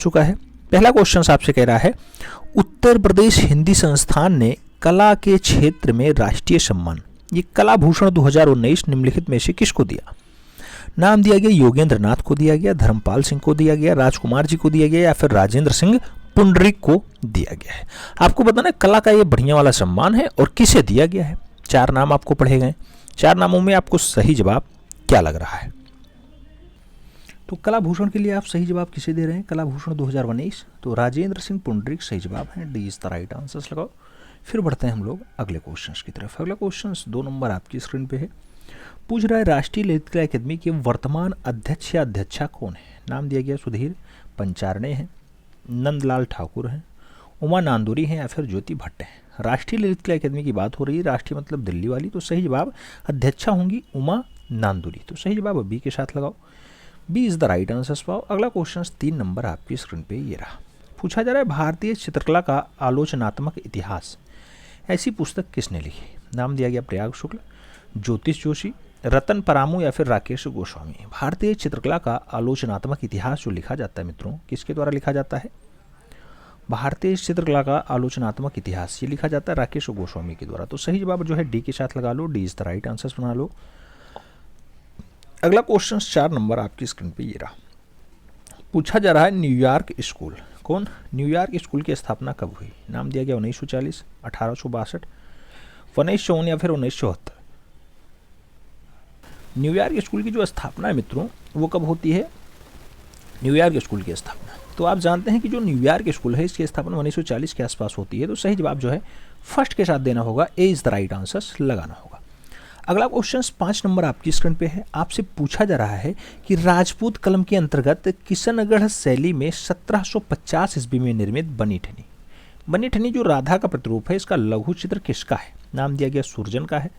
चुका है। पहला क्वेश्चन आपसे कह रहा है उत्तर प्रदेश हिंदी संस्थान ने कला के क्षेत्र में राष्ट्रीय सम्मान ये कला भूषण 2019 निम्नलिखित में से किसको दिया? नाम दिया गया योगेंद्र नाथ को दिया गया, धर्मपाल सिंह को दिया गया, राजकुमार जी को दिया गया या फिर राजेंद्र सिंह पुंडरीक को दिया गया है। आपको बताना कला का ये बढ़िया वाला सम्मान है और किसे दिया गया है। 4 नाम आपको पढ़े गए, 4 नामों में आपको सही जवाब क्या लग रहा है? तो कला भूषण के लिए आप सही जवाब किसे दे रहे हैं? कला भूषण 2019 तो राजेंद्र सिंह पुंडरीक सही जवाब है। D is the right answer लगाओ। फिर बढ़ते हैं हम लोग अगले क्वेश्चन की तरफ। अगला क्वेश्चन 2 नंबर आपकी स्क्रीन पे है। पूछ रहा है राष्ट्रीय ललित कला अकादमी के वर्तमान अध्यक्ष या अध्यक्षा कौन है? नाम दिया गया सुधीर पंचारणे हैं, नंदलाल ठाकुर हैं, उमा नांदूरी हैं या फिर ज्योति भट्ट हैं। राष्ट्रीय ललित कला अकादमी की बात हो रही है, राष्ट्रीय मतलब दिल्ली वाली, तो सही जवाब अध्यक्षा होंगी उमा नांदूरी। तो सही जवाब बी के साथ लगाओ। B is the right answer पाओ। अगला क्वेश्चन 3 नंबर आपकी स्क्रीन पे ये रहा। पूछा जा रहा है भारतीय चित्रकला का आलोचनात्मक इतिहास ऐसी पुस्तक किसने लिखी? नाम दिया गया प्रयाग शुक्ल, ज्योतिष जोशी, रतन परामू या फिर राकेश गोस्वामी। भारतीय चित्रकला का आलोचनात्मक इतिहास जो लिखा जाता है मित्रों, किसके द्वारा लिखा जाता है? भारतीय चित्रकला का आलोचनात्मक इतिहास ये लिखा जाता है राकेश गोस्वामी के द्वारा। तो सही जवाब जो है डी के साथ लगा लो। D is the right answer बना लो। अगला क्वेश्चन 4 नंबर आपकी स्क्रीन पे ये रहा। पूछा जा रहा है न्यूयॉर्क स्कूल कौन? न्यूयॉर्क स्कूल की स्थापना कब हुई? नाम दिया गया 1940, 1862, 1954 या फिर 1974। न्यूयॉर्क स्कूल की जो स्थापना है मित्रों वो कब होती है? न्यूयॉर्क स्कूल की स्थापना तो आप जानते हैं कि जो न्यूयॉर्क स्कूल है इसकी स्थापना 1940 के आसपास होती है। तो सही जवाब जो है फर्स्ट के साथ देना होगा। ए इज द राइट आंसर लगाना होगा। अगला क्वेश्चन 5 नंबर आपकी स्क्रीन पे है। आपसे पूछा जा रहा है कि राजपूत कलम के अंतर्गत किशनगढ़ शैली में 1750 ईस्वी में निर्मित बनीठनी, बनीठनी जो राधा का प्रतिरूप है इसका लघु चित्र किसका है? नाम दिया गया सुरजन का है,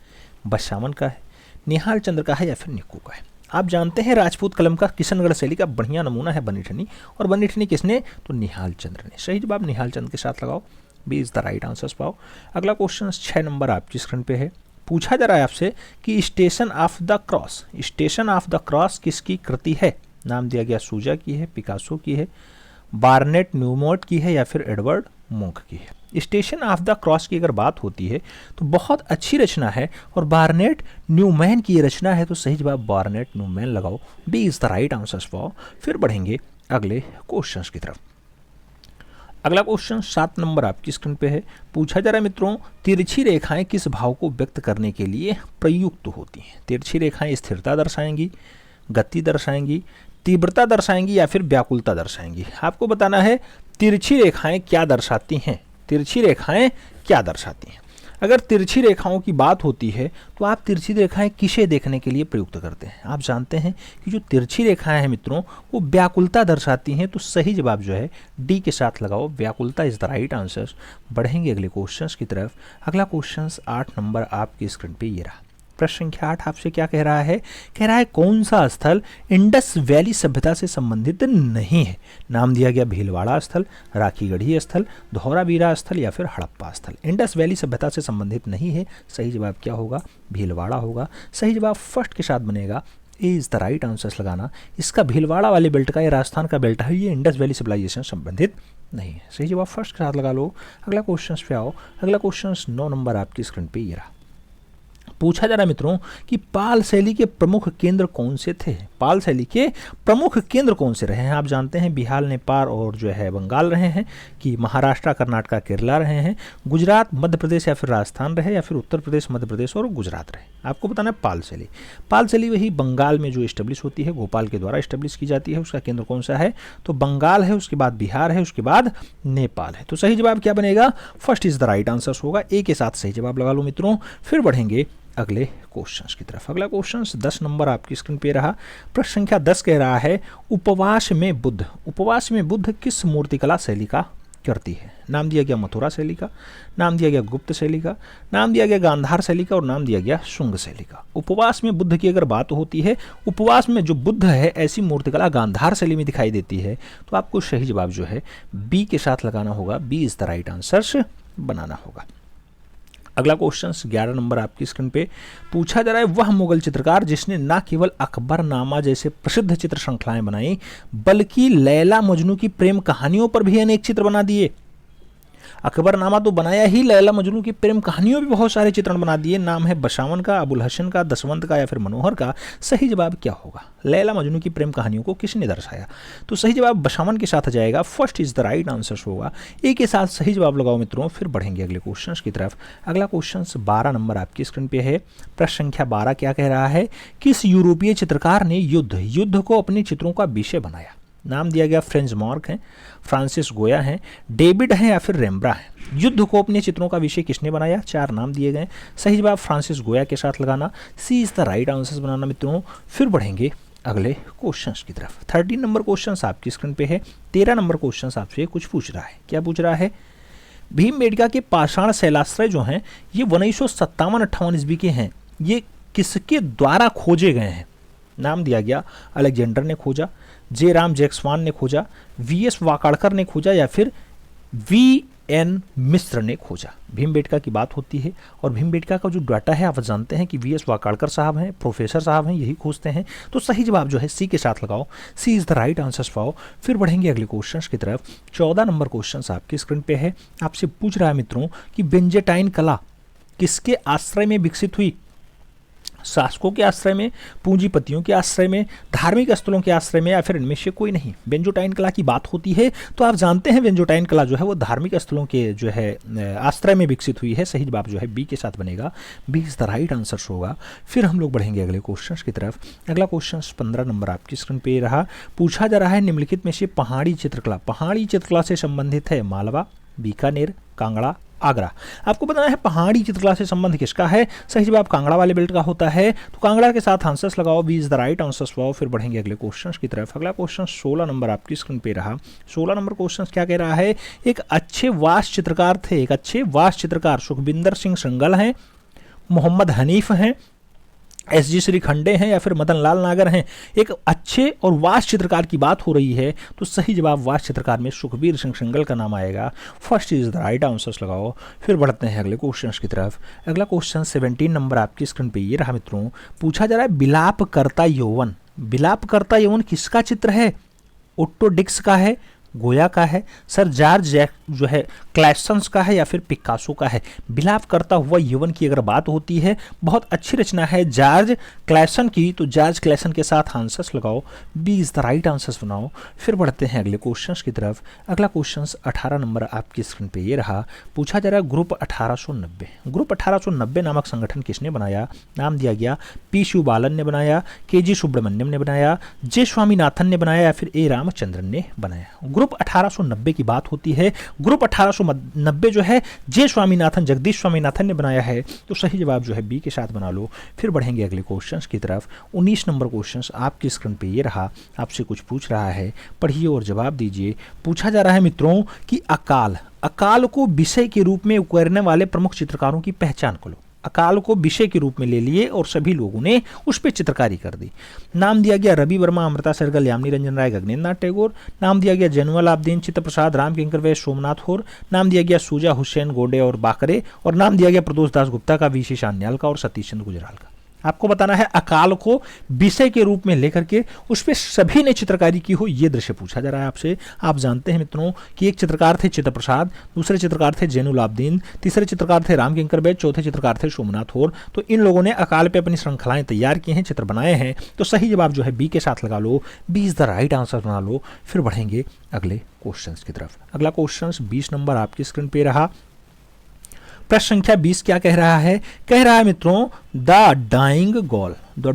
बसावन का है, निहाल चंद्र का है या फिर निक्कू का है। आप जानते हैं राजपूत कलम का किशनगढ़ शैली का बढ़िया नमूना है बनीठनी, और बनीठनी किसने? तो निहाल चंद्र ने। सही जवाब निहाल चंद्र के साथ लगाओ। B is the right answer पाओ। अगला क्वेश्चन 6 नंबर आपकी स्क्रीन पे है। पूछा जा रहा है आपसे कि station of the cross, station of the cross किसकी कृति है? नाम दिया गया सूजा की है, पिकासो की है, बार्नेट न्यूमोट की है या फिर एडवर्ड मुंक की है। स्टेशन ऑफ द क्रॉस की अगर बात होती है तो बहुत अच्छी रचना है और बार्नेट न्यूमैन की ये रचना है। तो सही जवाब बार्नेट न्यूमैन लगाओ। B is the right answer पाओ। फिर बढ़ेंगे अगले क्वेश्चन की तरफ। अगला क्वेश्चन 7 नंबर आपकी स्क्रीन पे है। पूछा जा रहा है मित्रों तिरछी रेखाएं किस भाव को व्यक्त करने के लिए प्रयुक्त होती हैं? तिरछी रेखाएं स्थिरता दर्शाएंगी, गति दर्शाएंगी, तीव्रता दर्शाएंगी या फिर व्याकुलता दर्शाएंगी। आपको बताना है तिरछी रेखाएं क्या दर्शाती हैं। तिरछी रेखाएं क्या दर्शाती हैं? अगर तिरछी रेखाओं की बात होती है तो आप तिरछी रेखाएं किसे देखने के लिए प्रयुक्त करते हैं? आप जानते हैं कि जो तिरछी रेखाएं हैं मित्रों वो व्याकुलता दर्शाती हैं। तो सही जवाब जो है डी के साथ लगाओ। व्याकुलता इज द राइट आंसर। बढ़ेंगे अगले क्वेश्चंस की तरफ। अगला क्वेश्चन 8 नंबर आपकी स्क्रीन पे ये रहा। प्रश्न संख्या 8 आपसे क्या कह रहा है? कह रहा है कौन सा स्थल इंडस वैली सभ्यता से संबंधित नहीं है? नाम दिया गया भीलवाड़ा स्थल, राखीगढ़ी स्थल, धौरावीरा स्थल या फिर हड़प्पा स्थल। इंडस वैली सभ्यता से संबंधित नहीं है। सही जवाब क्या होगा? भीलवाड़ा होगा। सही जवाब फर्स्ट के साथ बनेगा। ए इज द राइट आंसर लगाना। इसका भीलवाड़ा वाले बेल्ट का, ये राजस्थान का बेल्ट है, ये इंडस वैली सिविलाइजेशन संबंधित नहीं है। सही जवाब फर्स्ट के साथ लगा लो। अगला क्वेश्चन पे आओ। अगला क्वेश्चन 9 नंबर आपकी स्क्रीन पे ये रहा। पूछा जा रहा है मित्रों कि पाल शैली के प्रमुख केंद्र कौन से थे? पाल शैली के प्रमुख केंद्र कौन से रहे हैं? आप जानते हैं बिहार, नेपाल और जो है बंगाल रहे हैं, कि महाराष्ट्र, कर्नाटक, केरला रहे हैं, गुजरात, मध्य प्रदेश या फिर राजस्थान रहे, या फिर उत्तर प्रदेश, मध्य प्रदेश और गुजरात रहे। आपको बताना है पाल शैली। पाल शैली वही बंगाल में जो इस्टेब्लिश होती है, गोपाल के द्वारा इस्टेब्लिश की जाती है। उसका केंद्र कौन सा है? तो बंगाल है, उसके बाद बिहार है, उसके बाद नेपाल है। तो सही जवाब क्या बनेगा? First is the right answer होगा। ए के साथ सही जवाब लगा लो मित्रों। फिर बढ़ेंगे अगले क्वेश्चंस की तरफ। अगला क्वेश्चन 10 नंबर आपकी स्क्रीन पे रहा। प्रश्न संख्या 10 कह रहा है उपवास में बुद्ध, उपवास में बुद्ध किस मूर्तिकला शैली का करती है? नाम दिया गया मथुरा शैली का, नाम दिया गया गुप्त शैली का, नाम दिया गया गांधार शैली का और नाम दिया गया शुंग शैली का। उपवास में बुद्ध की अगर बात होती है, उपवास में जो बुद्ध है ऐसी मूर्तिकला गांधार शैली में दिखाई देती है। तो आपको सही जवाब जो है बी के साथ लगाना होगा। B is the right answer बनाना होगा। अगला क्वेश्चन 11 नंबर आपकी स्क्रीन पे पूछा जा रहा है, वह मुगल चित्रकार जिसने न केवल अकबरनामा जैसे प्रसिद्ध चित्र श्रृंखलाएं बनाई बल्कि लैला मजनू की प्रेम कहानियों पर भी अनेक चित्र बना दिए। अकबरनामा तो बनाया ही, लैला मजनू की प्रेम कहानियों भी बहुत सारे चित्रण बना दिए। नाम है बशावन का, अबुल हसन का, दसवंत का या फिर मनोहर का। सही जवाब क्या होगा? लैला मजनू की प्रेम कहानियों को किसने दर्शाया? तो सही जवाब बशावन के साथ जाएगा। First is the right answer होगा। एक के साथ सही जवाब लगाओ मित्रों, फिर बढ़ेंगे अगले क्वेश्चन की तरफ। अगला क्वेश्चन 12 नंबर आपकी स्क्रीन पे है। प्रश्न संख्या 12 क्या कह रहा है? किस यूरोपीय चित्रकार ने युद्ध को अपने चित्रों का विषय बनाया? नाम दिया गया फ्रेंच मार्क हैं, फ्रांसिस गोया हैं, डेविड हैं या फिर रेम्ब्रा हैं। युद्ध को अपने चित्रों का विषय किसने बनाया? 4 नाम दिए गए। सही जवाब फ्रांसिस गोया के साथ लगाना। सी इज द राइट आंसर बनाना मित्रों। फिर बढ़ेंगे अगले क्वेश्चन की तरफ। 13 नंबर क्वेश्चन आपकी स्क्रीन पे है। 13 नंबर क्वेश्चन आपसे कुछ पूछ रहा है। क्या पूछ रहा है? भीमबेटका के पाषाण शैलाश्रय जो हैं ये 1957-58 ईस्वी के हैं। ये किसके द्वारा खोजे गए हैं? नाम दिया गया अलेक्जेंडर ने खोजा, जे राम जैक्सवान ने खोजा, वी.एस. वाकाड़कर ने खोजा या फिर वी.एन. मिश्र ने खोजा। भीमबेटका की बात होती है और भीमबेटका का जो डाटा है आप जानते हैं कि वी.एस. वाकाड़कर साहब हैं, प्रोफेसर साहब हैं, यही खोजते हैं। तो सही जवाब जो है सी के साथ लगाओ। C is the right answer पाओ। फिर बढ़ेंगे अगले क्वेश्चन की तरफ। 14 नंबर क्वेश्चन आपकी स्क्रीन पे है। आपसे पूछ रहा है मित्रों कि बेंजेटाइन कला किसके आश्रय में विकसित हुई? शासकों के आश्रय में, पूंजीपतियों के आश्रय में, धार्मिक स्थलों के आश्रय में या फिर इनमें से कोई नहीं? बेंजोटाइन कला की बात होती है तो आप जानते हैं बेंजोटाइन कला जो है वो धार्मिक स्थलों के जो है आश्रय में विकसित हुई है। सही जवाब जो है बी के साथ बनेगा। B is the right answer होगा। फिर हम लोग बढ़ेंगे अगले क्वेश्चन की तरफ। अगला क्वेश्चन 15 नंबर आपकी स्क्रीन पे रहा। पूछा जा रहा है निम्नलिखित में से पहाड़ी चित्रकला से संबंधित है मालवा, बीकानेर, कांगड़ा, आगरा। आपको बताना है पहाड़ी चित्रकला से संबंध किसका है? सही जवाब कांगड़ा वाले बेल्ट का होता है। तो कांगड़ा के साथ आंसर्स लगाओ। B is the right answers पाओ। फिर बढ़ेंगे अगले क्वेश्चन की तरफ। अगला क्वेश्चन 16 नंबर आपकी स्क्रीन पे रहा। 16 नंबर क्वेश्चन क्या कह रहा है? एक अच्छे वास्तु चित्रकार सुखविंदर सिंह संगल हैं, मोहम्मद हनीफ हैं, एस.जी. श्रीखंडे हैं या फिर मदन लाल नागर हैं। एक अच्छे और वास्तु चित्रकार की बात हो रही है तो सही जवाब वास्तु चित्रकार में सुखबीर सिंह संगल का नाम आएगा। First is the right answers लगाओ। फिर बढ़ते हैं अगले क्वेश्चन की तरफ। अगला क्वेश्चन 17 नंबर आपकी स्क्रीन पे ये रहा मित्रों। पूछा जा रहा है बिलापकर्ता यौवन किसका चित्र है? ओट्टो डिक्स का है, गोया का है, सर जॉर्ज जो है क्लैसन्स का है या फिर पिकासो का है? बिलाप करता हुआ यौवन की अगर बात होती है, बहुत अच्छी रचना है जॉर्ज क्लैसन की, तो जॉर्ज क्लैसन के साथ आंसर्स लगाओ। B is the right answers बनाओ। फिर बढ़ते हैं अगले क्वेश्चन की तरफ। अगला क्वेश्चन 18 नंबर आपकी स्क्रीन पे ये रहा। पूछा जा रहा है ग्रुप 1890 नामक संगठन किसने बनाया? नाम दिया गया पी शिवबालन ने बनाया, के.जी. सुब्रमण्यम ने बनाया, जे स्वामीनाथन ने बनाया या फिर ए रामचंद्रन ने बनाया? ग्रुप 1890 की बात होती है। ग्रुप 1890 जो है जे स्वामीनाथन, जगदीश स्वामीनाथन ने बनाया है। तो सही जवाब जो है बी के साथ बना लो। फिर बढ़ेंगे अगले क्वेश्चंस की तरफ। 19 नंबर क्वेश्चंस आपकी स्क्रीन पे ये रहा। आपसे कुछ पूछ रहा है, पढ़िए और जवाब दीजिए। पूछा जा रहा है मित्रों कि अकाल को विषय के रूप में उकेरने वाले प्रमुख चित्रकारों की पहचान करो। अकाल को विषय के रूप में ले लिए और सभी लोगों ने उस पर चित्रकारी कर दी। नाम दिया गया रवि वर्मा, अमृता सहगल, यामिनी रंजन राय, गगनेंद्र नाथ टैगोर। नाम दिया गया जैनुअल आबदीन, चित्त प्रसाद, राम किंकर वैश्य, सोमनाथ होर। नाम दिया गया सूजा हुसैन गोडे और बाकरे। और नाम दिया गया प्रदोष दास गुप्ता का, वी.सी. सान्याल का और सतीश चंद्र गुजराल का। आपको बताना है अकाल को विषय के रूप में लेकर के उस पर सभी ने चित्रकारी की हो, ये दृश्य पूछा जा रहा है आपसे। आप जानते हैं मित्रों कि एक चित्रकार थे चित्त प्रसाद, दूसरे चित्रकार थे जैनुल आबदीन, तीसरे चित्रकार थे राम किंकर वैद्य, चौथे चित्रकार थे सोमनाथ होर। तो इन लोगों ने अकाल पे अपनी श्रृंखलाएं तैयार की हैं, चित्र बनाए हैं। तो सही जवाब जो है बी के साथ लगा लो। B is the right answer बना लो। फिर बढ़ेंगे अगले क्वेश्चन की तरफ। अगला क्वेश्चन 20 नंबर आपकी स्क्रीन पे रहा। प्रश्न संख्या 20 क्या कह रहा है? कह रहा है मित्रों द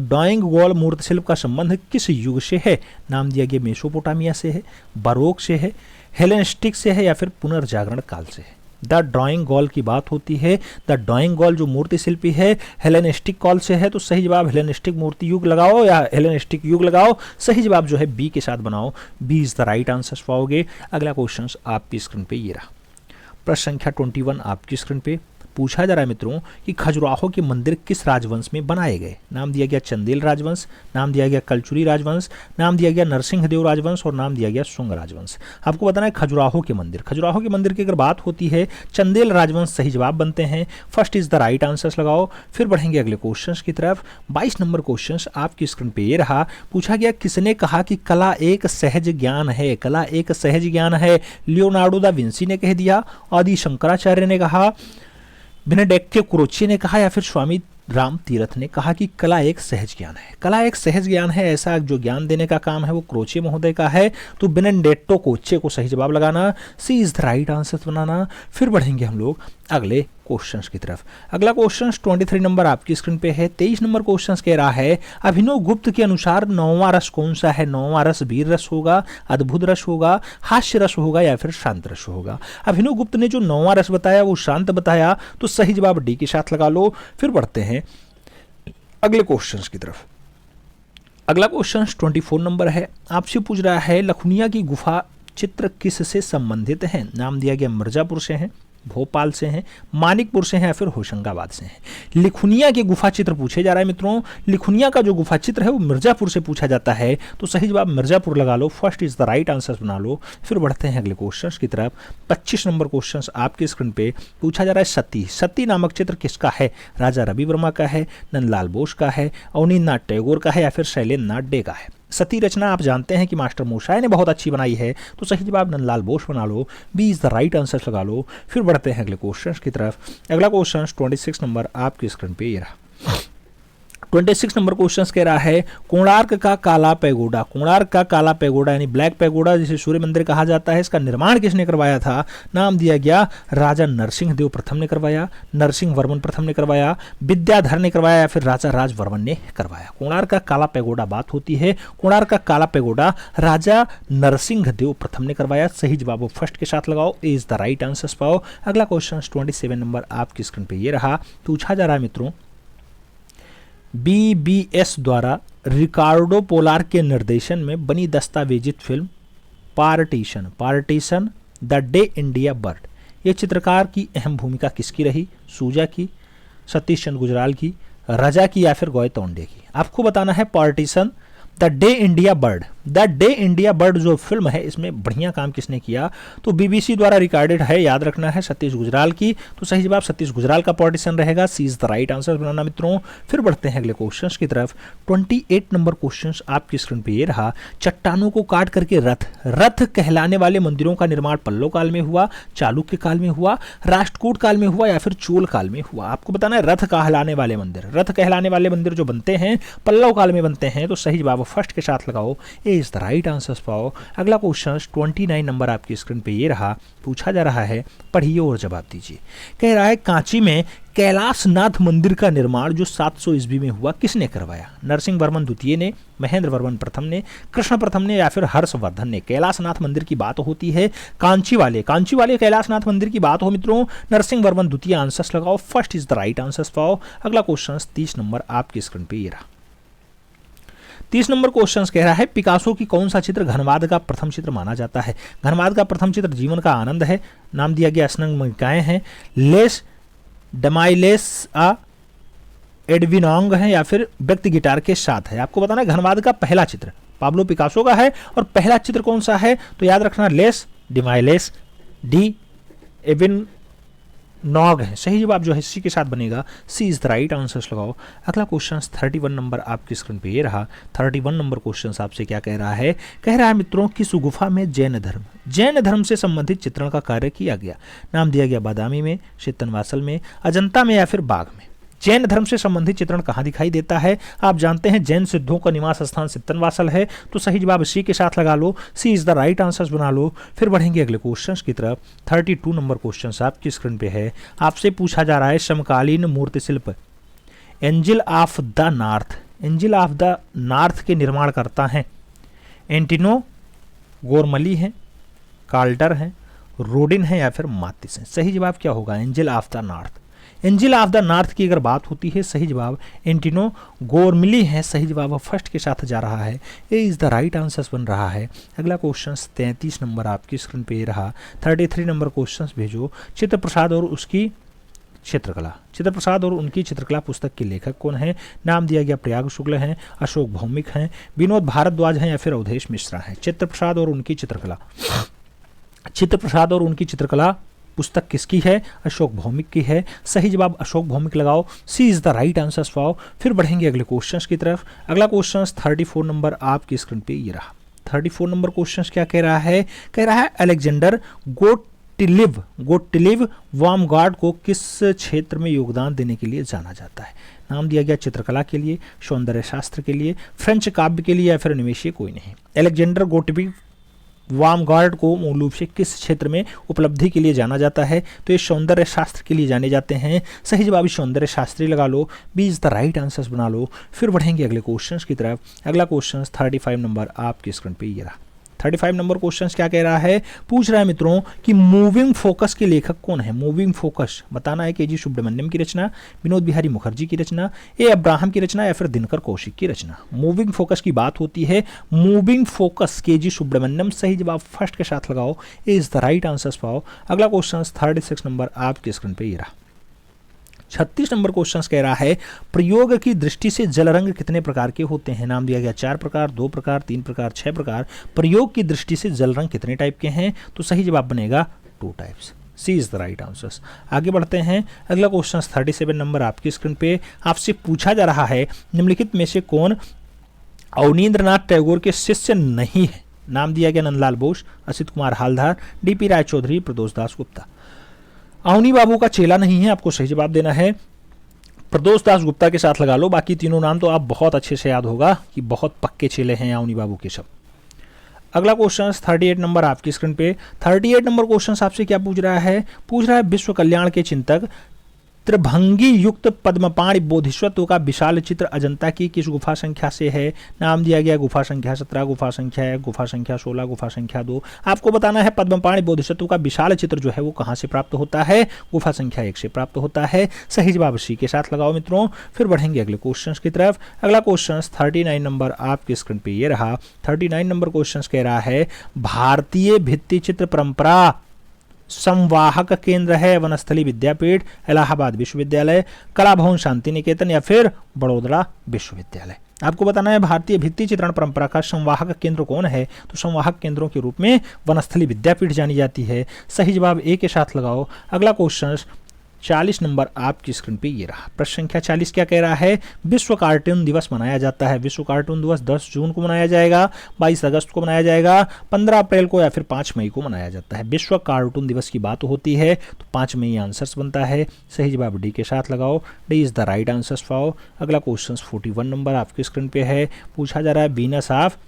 डाइंग गॉल मूर्ति शिल्प का संबंध किस युग से है? नाम दिया गया मेसोपोटामिया से है, बरोक से है, हेलेनिस्टिक से है या फिर पुनर्जागरण काल से है? द ड्राइंग गॉल की बात होती है। द ड्राइंग गॉल जो मूर्ति शिल्पी है हेलेनिस्टिक कॉल से है। तो सही जवाब हेलेनिस्टिक मूर्ति युग लगाओ या हेलेनिस्टिक युग लगाओ। सही जवाब जो है बी के साथ बनाओ। B is the right answer पाओगे। अगला क्वेश्चन आपकी स्क्रीन पे ये रहा। प्रश्न संख्या 21 आपकी स्क्रीन पे। पूछा जा रहा है मित्रों कि खजुराहो के मंदिर किस राजवंश में बनाए गए। नाम दिया गया चंदेल राजवंश, नाम दिया गया कलचुरी राजवंश, नाम दिया गया नरसिंह देव राजवंश और नाम दिया गया शुंग राजवंश। आपको बताना है खजुराहो के मंदिर। खजुराहो के मंदिर की अगर बात होती है चंदेल राजवंश सही जवाब बनते हैं। First is the right answer लगाओ। फिर बढ़ेंगे अगले क्वेश्चन की तरफ। 22 नंबर क्वेश्चन आपकी स्क्रीन पे ये रहा। पूछा गया किसने कहा कि कला एक सहज ज्ञान है। कला एक सहज ज्ञान है। लियोनार्डो दा विंसी ने कह दिया, आदि शंकराचार्य ने कहा, बेनेडिक्टो क्रोची ने कहा, या फिर स्वामी राम तीर्थ ने कहा कि कला एक सहज ज्ञान है। कला एक सहज ज्ञान है, ऐसा जो ज्ञान देने का काम है वो क्रोचे महोदय का है। तो बेनेडिक्टो क्रोचे को सही जवाब लगाना, सी इज द राइट आंसर बनाना। फिर बढ़ेंगे हम लोग अगले क्वेश्चंस की तरफ। अगला क्वेश्चन 23 नंबर आपकी स्क्रीन पे है। 23 नंबर क्वेश्चन कह रहा है अभिनव गुप्त के अनुसार नौवां रस कौन सा है। नौवां रस वीर रस होगा, अद्भुत रस होगा, हास्य रस होगा या फिर शांत रस होगा। अभिनव गुप्त ने जो नौवां रस बताया वो शांत बताया, तो सही जवाब डी के साथ लगा लो। फिर बढ़ते हैं अगले क्वेश्चन की तरफ। अगला क्वेश्चन 24 नंबर है। आपसे पूछ रहा है लखुनिया की गुफा चित्र किस से संबंधित है। नाम दिया गया मिर्जापुर से है, भोपाल से हैं, मानिकपुर से हैं या फिर होशंगाबाद से हैं। लिखुनिया के गुफा चित्र पूछे जा रहा है मित्रों। लिखुनिया का जो गुफा चित्र है वो मिर्जापुर से पूछा जाता है, तो सही जवाब मिर्जापुर लगा लो। First is the right answer बना लो। फिर बढ़ते हैं अगले क्वेश्चन की तरफ। 25 नंबर क्वेश्चन आपके स्क्रीन पे पूछा जा रहा है सती। सती नामक चित्र किसका है। राजा रवि वर्मा का है, नंदलाल बोस का है, अवनींद्रनाथ टैगोर का है या फिर शैलेंद्र नाथ डे का है। सती रचना आप जानते हैं कि मास्टर मोशाय ने बहुत अच्छी बनाई है, तो सही जवाब नंदलाल बोस बना लो। B is the right answer लगा लो। फिर बढ़ते हैं अगले क्वेश्चन की तरफ। अगला क्वेश्चन 26 नंबर आपकी स्क्रीन पे ये रहा। 26 नंबर क्वेश्चन कह रहा है कोणार्क का काला पैगोडा। कोणार्क का काला पैगोडा यानी ब्लैक पैगोडा जिसे सूर्य मंदिर कहा जाता है, इसका निर्माण किसने करवाया था। नाम दिया गया राजा नरसिंह देव प्रथम ने करवाया, नरसिंह वर्मन प्रथम ने करवाया, विद्याधर ने करवाया या फिर राजा राज वर्मन ने करवाया। कोणार्क का काला पैगोडा बात होती है। कोणार्क का काला पैगोडा राजा नरसिंह देव प्रथम ने करवाया। सही जवाब फर्स्ट के साथ लगाओ। ए इज द राइट आंसर पाओ। अगला क्वेश्चन 27 नंबर आपकी स्क्रीन पे ये रहा। पूछा जा रहा है मित्रों बीबीएस द्वारा रिकार्डो पोलार के निर्देशन में बनी दस्तावेजित film partition the day India burned, ये चित्रकार की अहम भूमिका किसकी रही। सूजा की, सतीश चंद्र गुजराल की, रजा की या फिर गौय तोंडे की। आपको बताना है partition the day India bird. The day India bird जो फिल्म है इसमें बढ़िया काम किसने किया, तो बीबीसी द्वारा रिकॉर्डेड है, याद रखना है सतीश गुजराल की। तो सही जवाब सतीश गुजराल का पार्टीशन रहेगा। सी इज द राइट आंसर बनाना मित्रों। फिर बढ़ते हैं अगले क्वेश्चन की तरफ। 28 नंबर क्वेश्चन आपकी स्क्रीन पे ये रहा। चट्टानों को काट करके रथ कहलाने वाले मंदिरों का निर्माण पल्लव काल में हुआ, चालुक्य काल में हुआ, राष्ट्रकूट काल में हुआ या फिर चोल काल में हुआ। आपको बताना है रथ कहलाने वाले मंदिर जो बनते हैं पल्लव काल में बनते हैं, तो सही जवाब फर्स्ट के साथ लगाओ। ए इज द राइट आंसर पाओ। अगला क्वेश्चन 29 नंबर आपकी स्क्रीन पे ये रहा। पूछा जा रहा है पढ़िए और जवाब दीजिए। कह रहा है कांची में कैलाशनाथ मंदिर का निर्माण जो 700 ईस्वी में हुआ किसने करवाया। नरसिंह वर्मन द्वितीय ने, महेंद्र वर्मन प्रथम ने, कृष्ण प्रथम ने या फिर हर्षवर्धन ने। कैलाशनाथ मंदिर की बात होती है। कांची वाले कैलाशनाथ मंदिर की बात हो मित्रों, नरसिंह वर्मन द्वितीय आंसर लगाओ। First is the right answer पाओ। अगला क्वेश्चन 30 नंबर आपकी स्क्रीन पे ये रहा। 30 नंबर क्वेश्चन कह रहा है पिकासो की कौन सा चित्र घनवाद का प्रथम चित्र माना जाता है। घनवाद का प्रथम चित्र जीवन का आनंद है। नाम दिया गया स्नग्मकाएं हैं, लेस डमाइलेस एडविनोंग है या फिर व्यक्ति गिटार के साथ है। आपको बताना है घनवाद का पहला चित्र पाब्लो पिकासो का है और पहला चित्र कौन सा है, तो याद रखना लेस डिमाइलेस डी एविन नॉग है। सही जवाब जो है सी के साथ बनेगा। सी इज द राइट आंसर लगाओ। अगला क्वेश्चन 31 नंबर आपकी स्क्रीन पे ये रहा। 31 नंबर क्वेश्चन आपसे क्या कह रहा है। कह रहा है मित्रों किस गुफा में जैन धर्म से संबंधित चित्रण का कार्य किया गया। नाम दिया गया बादामी में, शीतनवासल में, अजंता में या फिर बाग में। जैन धर्म से संबंधित चित्रण कहाँ दिखाई देता है। आप जानते हैं जैन सिद्धों का निवास स्थान शीतनवासल है, तो सही जवाब सी के साथ लगा लो। सी इज द राइट आंसर बना लो। फिर बढ़ेंगे अगले क्वेश्चन की तरफ। 32 नंबर क्वेश्चन आपकी स्क्रीन पे है। आपसे पूछा जा रहा है समकालीन मूर्ति शिल्प एंजल ऑफ द नॉर्थ के निर्माण करता है। एंटिनो गोरमली है, कार्ल्टर है, रोडिन है या फिर मातिस है। सही जवाब क्या होगा, angel of the north. Angel of the north की अगर बात होती है सही जवाब एंटिनो गोरमिली है। सही जवाब फर्स्ट के साथ जा रहा है। ए इज द राइट आंसर बन रहा है। अगला क्वेश्चन 33 नंबर आपकी स्क्रीन पे रहा। 33 नंबर क्वेश्चन भेजो। चित्र प्रसाद और उसकी चित्रकला। चित्रप्रसाद और उनकी चित्रकला पुस्तक के लेखक कौन हैं? नाम दिया गया प्रयाग शुक्ल हैं, अशोक भौमिक हैं, विनोद भारद्वाज हैं या फिर अवधेश मिश्रा हैं। चित्रप्रसाद और उनकी चित्रकला, चित्रप्रसाद और उनकी चित्रकला पुस्तक किसकी है? अशोक भौमिक की है। सही जवाब अशोक भौमिक लगाओ, C is the right answer पाओ। फिर बढ़ेंगे अगले क्वेश्चंस की तरफ। अगला क्वेश्चन 34 नंबर आपकी स्क्रीन पे ये रहा। 34 नंबर क्वेश्चन क्या कह रहा है? कह रहा है अलेक्जेंडर गोटलिव वार्मगार्ड को किस क्षेत्र में योगदान देने के लिए जाना जाता है? नाम दिया गया चित्रकला के लिए, सौंदर्य शास्त्र के लिए, फ्रेंच काव्य के लिए या फिर निवेशी कोई नहीं। अलेक्जेंडर गोटलिव वार्मगार्ड को मूल रूप से किस क्षेत्र में उपलब्धि के लिए जाना जाता है? तो ये सौंदर्य शास्त्र के लिए जाने जाते हैं। सही जवाब सौंदर्य शास्त्री लगा लो, B is the right answers बना लो। फिर बढ़ेंगे अगले क्वेश्चंस की तरफ। अगला क्वेश्चन 35 नंबर आपकी स्क्रीन पे ये रहा। 35 नंबर क्वेश्चन क्या कह रहा है? पूछ रहा है मित्रों कि मूविंग फोकस के लेखक कौन है? मूविंग फोकस बताना है के जी सुब्रमण्यम की रचना, विनोद बिहारी मुखर्जी की रचना, ए अब्राहम की रचना या फिर दिनकर कौशिक की रचना। मूविंग फोकस की बात होती है, मूविंग फोकस के जी सुब्रमण्यम। सही जवाब फर्स्ट के साथ लगाओ, ए इज द राइट आंसर पाओ। अगला क्वेश्चन 36 नंबर आपकी स्क्रीन पे ये रहा। 36 नंबर क्वेश्चन कह रहा है प्रयोग की दृष्टि से जल रंग कितने प्रकार के होते हैं? नाम दिया गया 4 प्रकार, 2 प्रकार, 3 प्रकार, 6 प्रकार। प्रयोग की दृष्टि से जल रंग कितने टाइप के हैं? तो सही जवाब बनेगा 2 types, C is the right answers. आगे बढ़ते हैं। अगला क्वेश्चन 37 नंबर आपकी स्क्रीन पे आपसे पूछा जा रहा है निम्नलिखित में से कौन अवनींद्रनाथ टैगोर के शिष्य नहीं है? नाम दिया गया नंदलाल बोस, असित कुमार हालदार, डीपी राय चौधरी, प्रदोष दास गुप्ता। अवनी बाबू का चेला नहीं है, आपको सही जवाब देना है। प्रदोष दास गुप्ता के साथ लगा लो, बाकी तीनों नाम तो आप बहुत अच्छे से याद होगा कि बहुत पक्के चेले हैं अवनी बाबू के सब। अगला क्वेश्चन 38 नंबर आपकी स्क्रीन पे। 38 नंबर क्वेश्चन आपसे क्या पूछ रहा है? पूछ रहा है विश्व कल्याण के चिंतक त्रिभंगी युक्त पद्मपाणि बोधिसत्व का विशाल चित्र अजंता की किस गुफा संख्या से है? नाम दिया गया गुफा संख्या 17, गुफा संख्या 1, गुफा संख्या 16, गुफा संख्या 2। आपको बताना है पद्मपाणि बोधिसत्व का विशाल चित्र जो है वो कहां से प्राप्त होता है? गुफा संख्या 1 से प्राप्त होता है। सही जवाब सी के साथ लगाओ मित्रों। फिर बढ़ेंगे अगले क्वेश्चन की तरफ। अगला क्वेश्चन 39 नंबर आपके स्क्रीन पे ये रहा। 39 नंबर क्वेश्चन कह रहा है भारतीय भित्ति चित्र परंपरा संवाहक केंद्र है वनस्थली विद्यापीठ, इलाहाबाद विश्वविद्यालय, कला भवन शांति निकेतन या फिर बड़ौदा विश्वविद्यालय। आपको बताना है भारतीय भित्ति चित्रण परंपरा का संवाहक केंद्र कौन है? तो संवाहक केंद्रों के रूप में वनस्थली विद्यापीठ जानी जाती है। सही जवाब ए के साथ लगाओ। अगला क्वेश्चन 40 नंबर आपकी स्क्रीन पे ये रहा। प्रश्न संख्या 40 क्या कह रहा है? विश्व कार्टून दिवस मनाया जाता है। विश्व कार्टून दिवस 10 जून को मनाया जाएगा, 22 अगस्त को मनाया जाएगा, 15 अप्रैल को या फिर 5 मई को मनाया जाता है। विश्व कार्टून दिवस की बात होती है तो 5 मई आंसर्स बनता है। सही जवाब डी के साथ लगाओ, D is the right answers पाओ। अगला क्वेश्चन 41 नंबर आपकी स्क्रीन पे है। पूछा जा रहा है वीनस ऑफ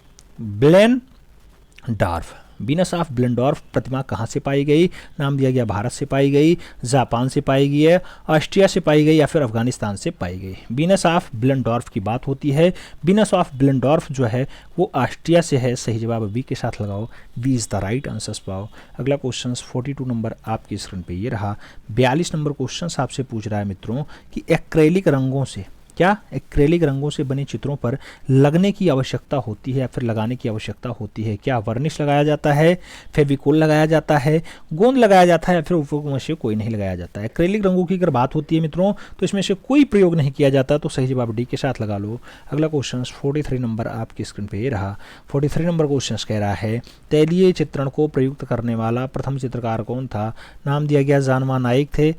बिलेनडॉर्फ, वीनस ऑफ बिलेनडॉर्फ प्रतिमा कहाँ से पाई गई? नाम दिया गया भारत से पाई गई, जापान से पाई गई है, ऑस्ट्रिया से पाई गई या फिर अफगानिस्तान से पाई गई। वीनस ऑफ बिलेनडॉर्फ की बात होती है। वीनस ऑफ बिलेनडॉर्फ जो है वो ऑस्ट्रिया से है। सही जवाब बी के साथ लगाओ, B is the right answers पाओ। अगला क्वेश्चन 42 नंबर आपकी स्क्रीन पे ये रहा। 42 नंबर क्वेश्चन आपसे पूछ रहा है मित्रों कि एक्रेलिक रंगों से क्या एक्रेलिक रंगों से बने चित्रों पर लगने की आवश्यकता होती है या फिर लगाने की आवश्यकता होती है? क्या वर्निश लगाया जाता है, फेविकोल लगाया जाता है, गोंद लगाया जाता है या फिर उपरोक्त में से कोई नहीं लगाया जाता है? एक्रेलिक रंगों की अगर बात होती है मित्रों तो इसमें से कोई प्रयोग नहीं किया जाता, तो सही जवाब डी के साथ लगा लो। अगला क्वेश्चन 43 नंबर आपकी स्क्रीन पे ये रहा। 43 नंबर क्वेश्चन कह रहा है तैलीय चित्रण को प्रयुक्त करने वाला प्रथम चित्रकार कौन था? नाम दिया गया जानवा नाइक थे,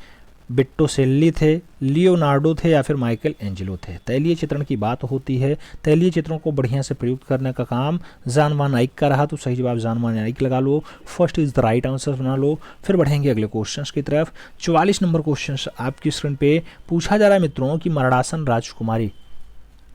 बिट्टोसेल्ली थे, लियोनार्डो थे या फिर माइकल एंजेलो थे। तैलीय चित्रण की बात होती है, तैलीय चित्रों को बढ़िया से प्रयुक्त करने का काम जानवा नाइक का रहा, तो सही जवाब जानवा नाइक लगा लो। First is the right answer बना लो। फिर बढ़ेंगे अगले क्वेश्चन की तरफ। 44 नंबर क्वेश्चन आपकी स्क्रीन पे पूछा जा रहा है मित्रों कि मरणासन राजकुमारी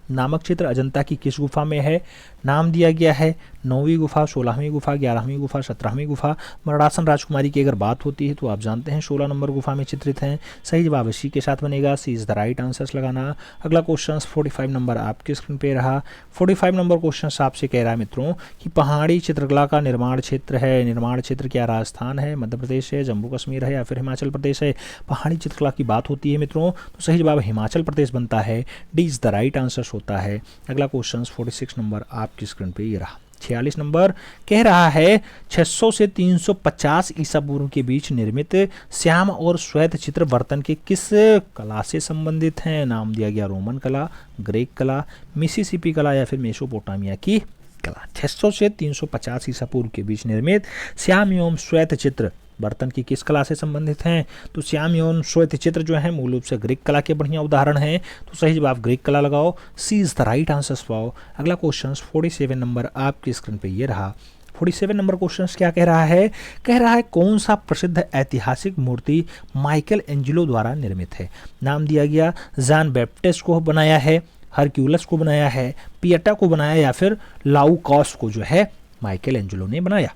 नामक चित्र अजंता की किस गुफा में है? नाम दिया गया है 9वीं गुफा, 16वीं गुफा, 11वीं गुफा, 17वीं गुफा। मरणासन राजकुमारी की अगर बात होती है तो आप जानते हैं 16 नंबर गुफा में चित्रित हैं। सही जवाब सी के साथ बनेगा, सी इज द राइट आंसर्स लगाना। अगला क्वेश्चन 45 नंबर आपके स्क्रीन पे रहा। 45 नंबर क्वेश्चन आपसे कह रहा है मित्रों कि पहाड़ी चित्रकला का निर्माण क्षेत्र है। निर्माण क्षेत्र क्या राजस्थान है, मध्य प्रदेश है, जम्मू कश्मीर है या फिर हिमाचल प्रदेश है? पहाड़ी चित्रकला की बात होती है मित्रों तो सही जवाब हिमाचल प्रदेश बनता है, D is the right answer होता है। अगला क्वेश्चन 46 नंबर आपकी स्क्रीन पे ये रहा। 46 नंबर कह रहा है 600 से 350 ईसा पूर्व के बीच निर्मित श्याम और श्वेत चित्र बर्तन के किस कला से संबंधित हैं? नाम दिया गया रोमन कला, ग्रीक कला, मिसिसिपी कला या फिर मेसोपोटामिया की कला। 600 से 350 ईसा पूर्व के बीच निर्मित श्याम एवं श्वेत चित्र बर्तन की किस कला से संबंधित हैं? तो श्याम एवं श्वेत चित्र जो है मूल रूप से ग्रीक कला के बढ़िया उदाहरण हैं, तो सही जवाब ग्रीक कला लगाओ, C is the right answer पाओ। अगला क्वेश्चन 47 नंबर आपकी स्क्रीन पे ये रहा। 47 नंबर क्वेश्चन क्या कह रहा है? कह रहा है कौन सा प्रसिद्ध ऐतिहासिक मूर्ति माइकल एंजेलो द्वारा निर्मित है? नाम दिया गया जॉन बैप्टिस्ट को बनाया है, हरक्यूलस को बनाया है, पिएटा को बनाया या फिर लाउकॉस को जो है माइकल एंजेलो ने बनाया।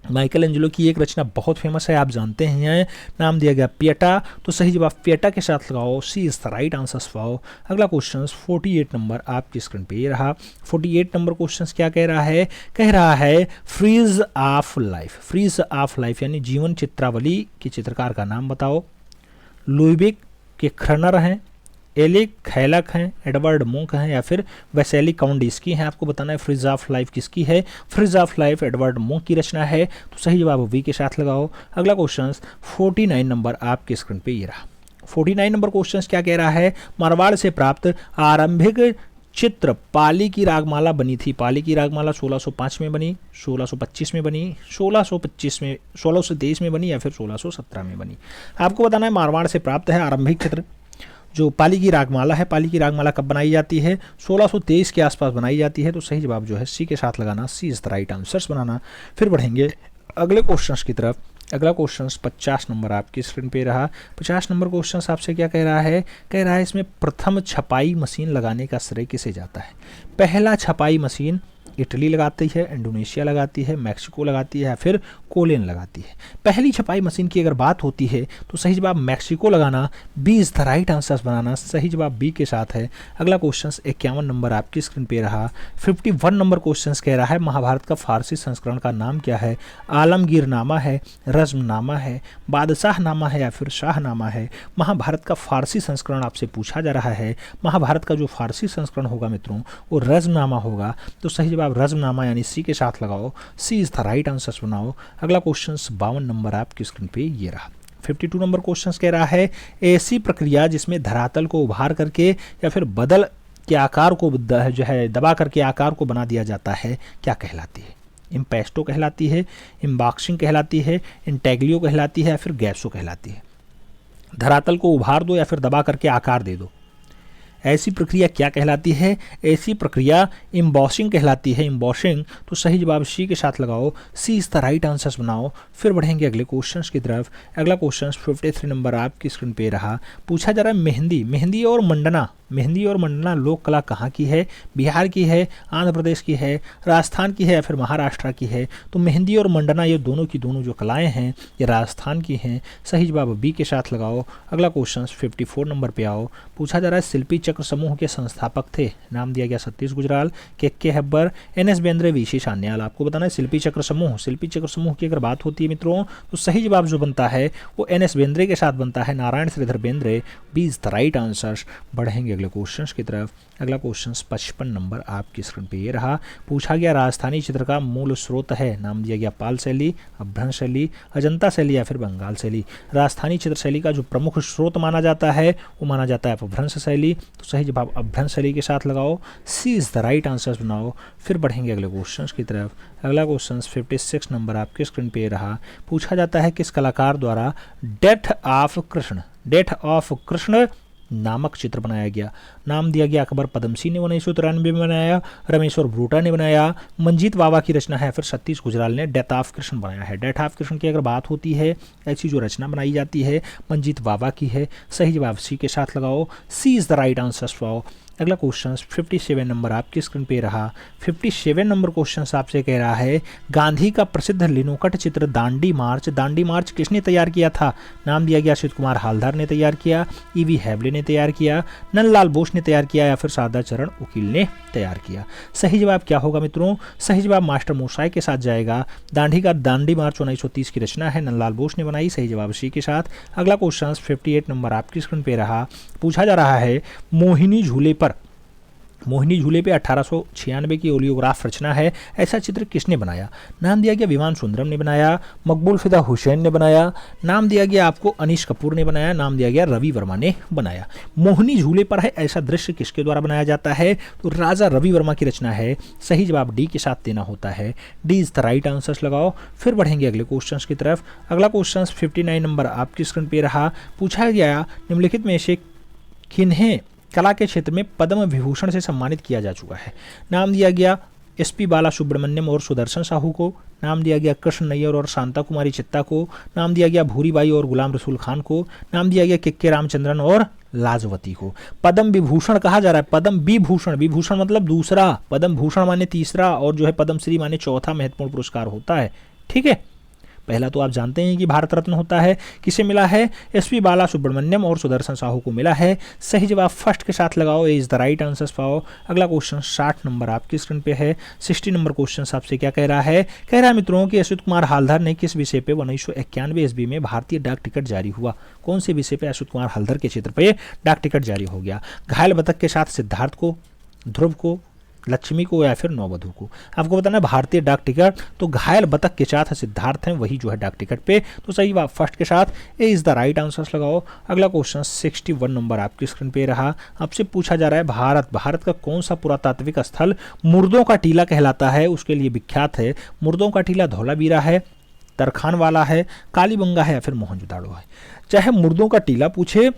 माइकल एंजेलो की एक रचना बहुत फेमस है, आप जानते हैं, नाम दिया गया पिएटा, तो सही जवाब पिएटा के साथ लगाओ, C is the right answer पाओ। अगला क्वेश्चन 48 नंबर आपकी स्क्रीन पे ये रहा। 48 नंबर क्वेश्चन क्या कह रहा है? कह रहा है frieze of life, frieze of life यानी जीवन चित्रावली के चित्रकार का नाम बताओ। लुइविक के खरनर हैं, एलिक खैलक हैं, एडवर्ड मुंक हैं या फिर वैसेली काउंडिस्की हैं। आपको बताना है फ्रिज ऑफ लाइफ किसकी है। फ्रिज ऑफ लाइफ एडवर्ड मुंक की रचना है, तो सही जवाब वी के साथ लगाओ। अगला क्वेश्चन 49 नंबर आपके स्क्रीन पे ये रहा। 49 नंबर क्वेश्चन क्या कह रहा है? मारवाड़ से प्राप्त आरंभिक चित्र पाली की रागमाला बनी थी। पाली की रागमाला 1605 में बनी, 1625 में बनी, 1623 में बनी या फिर 1617 में बनी। आपको बताना है मारवाड़ से प्राप्त है आरंभिक चित्र जो पाली की रागमाला है। पाली की रागमाला कब बनाई जाती है? 1623 के आसपास बनाई जाती है, तो सही जवाब जो है सी के साथ लगाना, सी इज द राइट आंसर्स बनाना। फिर बढ़ेंगे अगले क्वेश्चंस की तरफ। अगला क्वेश्चन 50 नंबर आपकी स्क्रीन पे रहा। 50 नंबर क्वेश्चन आपसे क्या कह रहा है? कह रहा है इसमें प्रथम छपाई मशीन लगाने का श्रेय किसे जाता है? पहला छपाई मशीन इटली लगाती है, इंडोनेशिया लगाती है, मैक्सिको लगाती है या फिर कोलियन लगाती है। पहली छपाई मशीन की अगर बात होती है तो सही जवाब मैक्सिको लगाना, B is the right answer बनाना, सही जवाब बी के साथ है। अगला क्वेश्चन 51 नंबर आपकी स्क्रीन पे रहा। 51 नंबर क्वेश्चन कह रहा है महाभारत का फारसी संस्करण का नाम क्या है? आलमगीर नामा है, रज्मनामा है, बादशाह नामा है या फिर शाहनामा है। महाभारत का फारसी संस्करण आपसे पूछा जा रहा है। महाभारत का जो फारसी संस्करण होगा मित्रों वो रज्मनामा होगा, तो सही जवाब रज्मनामा यानी सी के साथ लगाओ, C is the right answer बनाओ। अगला क्वेश्चन 52 नंबर आपकी स्क्रीन पे ये रहा। 52 नंबर क्वेश्चन कह रहा है ऐसी प्रक्रिया जिसमें धरातल को उभार करके या फिर बदल के आकार को जो है दबा करके आकार को बना दिया जाता है, क्या कहलाती है? इम्पेस्टो कहलाती है, इम्बॉक्सिंग कहलाती है, इंटेग्लियो कहलाती है या फिर गैसो कहलाती है। धरातल को उभार दो या फिर दबा करके आकार दे दो, ऐसी प्रक्रिया क्या कहलाती है? ऐसी प्रक्रिया इम्बॉसिंग कहलाती है, इम्बॉसिंग, तो सही जवाब सी के साथ लगाओ, C is the right answers बनाओ। फिर बढ़ेंगे अगले क्वेश्चंस की तरफ। अगला क्वेश्चन 53 नंबर आपकी स्क्रीन पे रहा। पूछा जा रहा है मेहंदी और मंडना लोक कला कहाँ की है? बिहार की है, आंध्र प्रदेश की है, राजस्थान की है या फिर महाराष्ट्र की है? तो मेहंदी और मंडना ये दोनों की दोनों जो कलाएं हैं ये राजस्थान की हैं, सही जवाब बी के साथ लगाओ। अगला क्वेश्चन 54 नंबर पे आओ। पूछा जा रहा है शिल्पी चक्र समूह के संस्थापक थे, नाम दिया गया सतीश गुजराल, के हेब्बर, एन.एस. बेंद्रे, वी.सी. सान्याल। आपको बताना है शिल्पी चक्र समूह की अगर बात होती है मित्रों तो सही जवाब जो बनता है वो एन.एस. बेंद्रे के साथ बनता है, Narayan Shridhar Bendre, B is the right answer. बढ़ेंगे अगले क्वेश्चंस की तरफ। अगला क्वेश्चन 55 नंबर आपकी स्क्रीन पे ये रहा। पूछा गया राजस्थानी चित्र का मूल स्रोत है, नाम दिया गया पाल शैली, अभ्रंश शैली, अजंता शैली या फिर बंगाल शैली। राजस्थानी चित्र शैली का जो प्रमुख स्रोत माना जाता है वो माना जाता है अपभ्रंश शैली, तो सही जवाब अपभ्रंश शैली के साथ लगाओ, C is the right answer बनाओ। फिर बढ़ेंगे अगले क्वेश्चन की तरफ। अगला क्वेश्चन 56 नंबर आपके स्क्रीन पे रहा। पूछा जाता है किस कलाकार द्वारा डेथ ऑफ कृष्ण नामक चित्र बनाया गया? नाम दिया गया अकबर पदमसी ने 1993 में बनाया, रमेश्वर ब्रूटा ने बनाया, मंजीत वावा की रचना है, फिर सतीश गुजराल ने डेथ ऑफ कृष्ण बनाया है। डेथ ऑफ कृष्ण की अगर बात होती है ऐसी जो रचना बनाई जाती है मंजीत वावा की है, सही जवाब सी के साथ लगाओ, C is the right answer for. अगला क्वेश्चन 57 नंबर आपकी स्क्रीन पे रहा। 57 नंबर क्वेश्चन आपसे कह रहा है गांधी का प्रसिद्ध लिनोकट चित्र दांडी मार्च किसने तैयार किया था? नाम दिया गया असित कुमार हालदार ने तैयार किया, ई.वी. हैवले ने तैयार किया, नंदलाल बोस ने तैयार किया या फिर शारदा चरण उकील ने तैयार किया। सही जवाब क्या होगा मित्रों? सही जवाब मास्टर मोसाई के साथ जाएगा। दांडी मार्च 1930 की रचना है, नंदलाल बोस ने बनाई, सही जवाब सी के साथ। अगला क्वेश्चन 58 नंबर आपकी स्क्रीन पे रहा। पूछा जा रहा है मोहिनी झूले पे 1896 की ओलियोग्राफ रचना है, ऐसा चित्र किसने बनाया? नाम दिया गया विमान सुंदरम ने बनाया, मकबूल फिदा हुसैन ने बनाया, नाम दिया गया आपको अनीश कपूर ने बनाया, नाम दिया गया रवि वर्मा ने बनाया। मोहिनी झूले पर है ऐसा दृश्य किसके द्वारा बनाया जाता है? तो राजा रवि वर्मा की रचना है। सही जवाब डी के साथ देना होता है, D is the right answer लगाओ। फिर बढ़ेंगे अगले क्वेश्चन की तरफ। अगला क्वेश्चन 59 नंबर आपकी स्क्रीन पे रहा। पूछा गया निम्नलिखित में से किन्हें कला के क्षेत्र में पद्म विभूषण से सम्मानित किया जा चुका है? नाम दिया गया एसपी बाला सुब्रमण्यम और सुदर्शन साहू को, नाम दिया गया कृष्ण नैयर और शांता कुमारी चित्ता को, नाम दिया गया भूरीबाई और गुलाम रसूल खान को, नाम दिया गया के रामचंद्रन और लाजवती को। पद्म विभूषण कहा जा रहा है, पद्म विभूषण, विभूषण मतलब दूसरा, पद्म भूषण माने तीसरा और जो है पद्म श्री माने चौथा महत्वपूर्ण पुरस्कार होता है। ठीक है, पहला तो आप जानते हैं कि भारत रत्न होता है, किसे मिला है? एसपी बाला सुब्रमण्यम और सुदर्शन साहू को मिला है। सही जवाब फर्स्ट के साथ लगाओ, ए इज द राइट आंसर पाओ। अगला क्वेश्चन 60 नंबर आपकी स्क्रीन पे है। 60 नंबर क्वेश्चन आपसे क्या कह रहा है? कह रहा है मित्रों कि अच्युत कुमार हालधर ने किस विषय पे 1991 ईस्वी में भारतीय डाक टिकट जारी हुआ? कौन से विषय पे अच्युत कुमार हालधर के क्षेत्र पे डाक टिकट जारी हो गया? घायल बतख के साथ सिद्धार्थ को, ध्रुव को, लक्ष्मी को या फिर नववधु को? आपको बताना है भारतीय डाक टिकट, तो घायल बतख के साथ सिद्धार्थ हैं, वही जो है डाक टिकट पे। तो सही बात फर्स्ट के साथ, ए इज द राइट आंसर लगाओ। अगला क्वेश्चन 61 नंबर आपकी स्क्रीन पे रहा। आपसे पूछा जा रहा है भारत का कौन सा पुरातात्विक स्थल मुर्दों का टीला कहलाता है, उसके लिए विख्यात है? मुर्दों का टीला धौलावीरा है, तरखान वाला है, कालीबंगा है या फिर मोहनजोदाड़ो है? चाहे मुर्दों का टीला पूछे,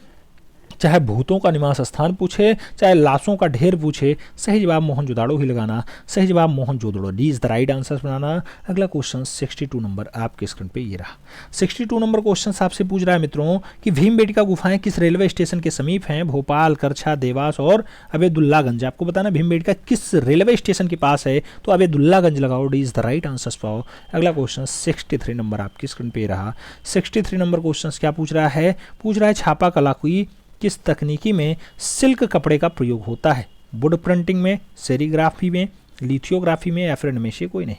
चाहे भूतों का निवास स्थान पूछे, चाहे लाशों का ढेर पूछे, सही जवाब मोहनजोदाड़ो ही लगाना। सही जवाब Mohenjodaro, D is the right answer बनाना। अगला क्वेश्चन 62 नंबर आपके स्क्रीन पे ये रहा। 62 नंबर क्वेश्चन आपसे पूछ रहा है मित्रों कि भीमबेटका गुफाएं किस रेलवे स्टेशन के समीप हैं? भोपाल, करछा, देवास और अबेदुल्लागंज। आपको बताना भीमबेटका किस रेलवे स्टेशन के पास है? तो अबेदुल्लागंज लगाओ, D is the right answer पाओ। अगला क्वेश्चन 63 नंबर आपकी स्क्रीन पे रहा। 63 नंबर क्वेश्चन क्या पूछ रहा है? पूछ रहा है छापा कला की किस तकनीकी में सिल्क कपड़े का प्रयोग होता है? वुड प्रिंटिंग में, सेरीग्राफी में, लिथियोग्राफी में या फिर इनमें से कोई नहीं।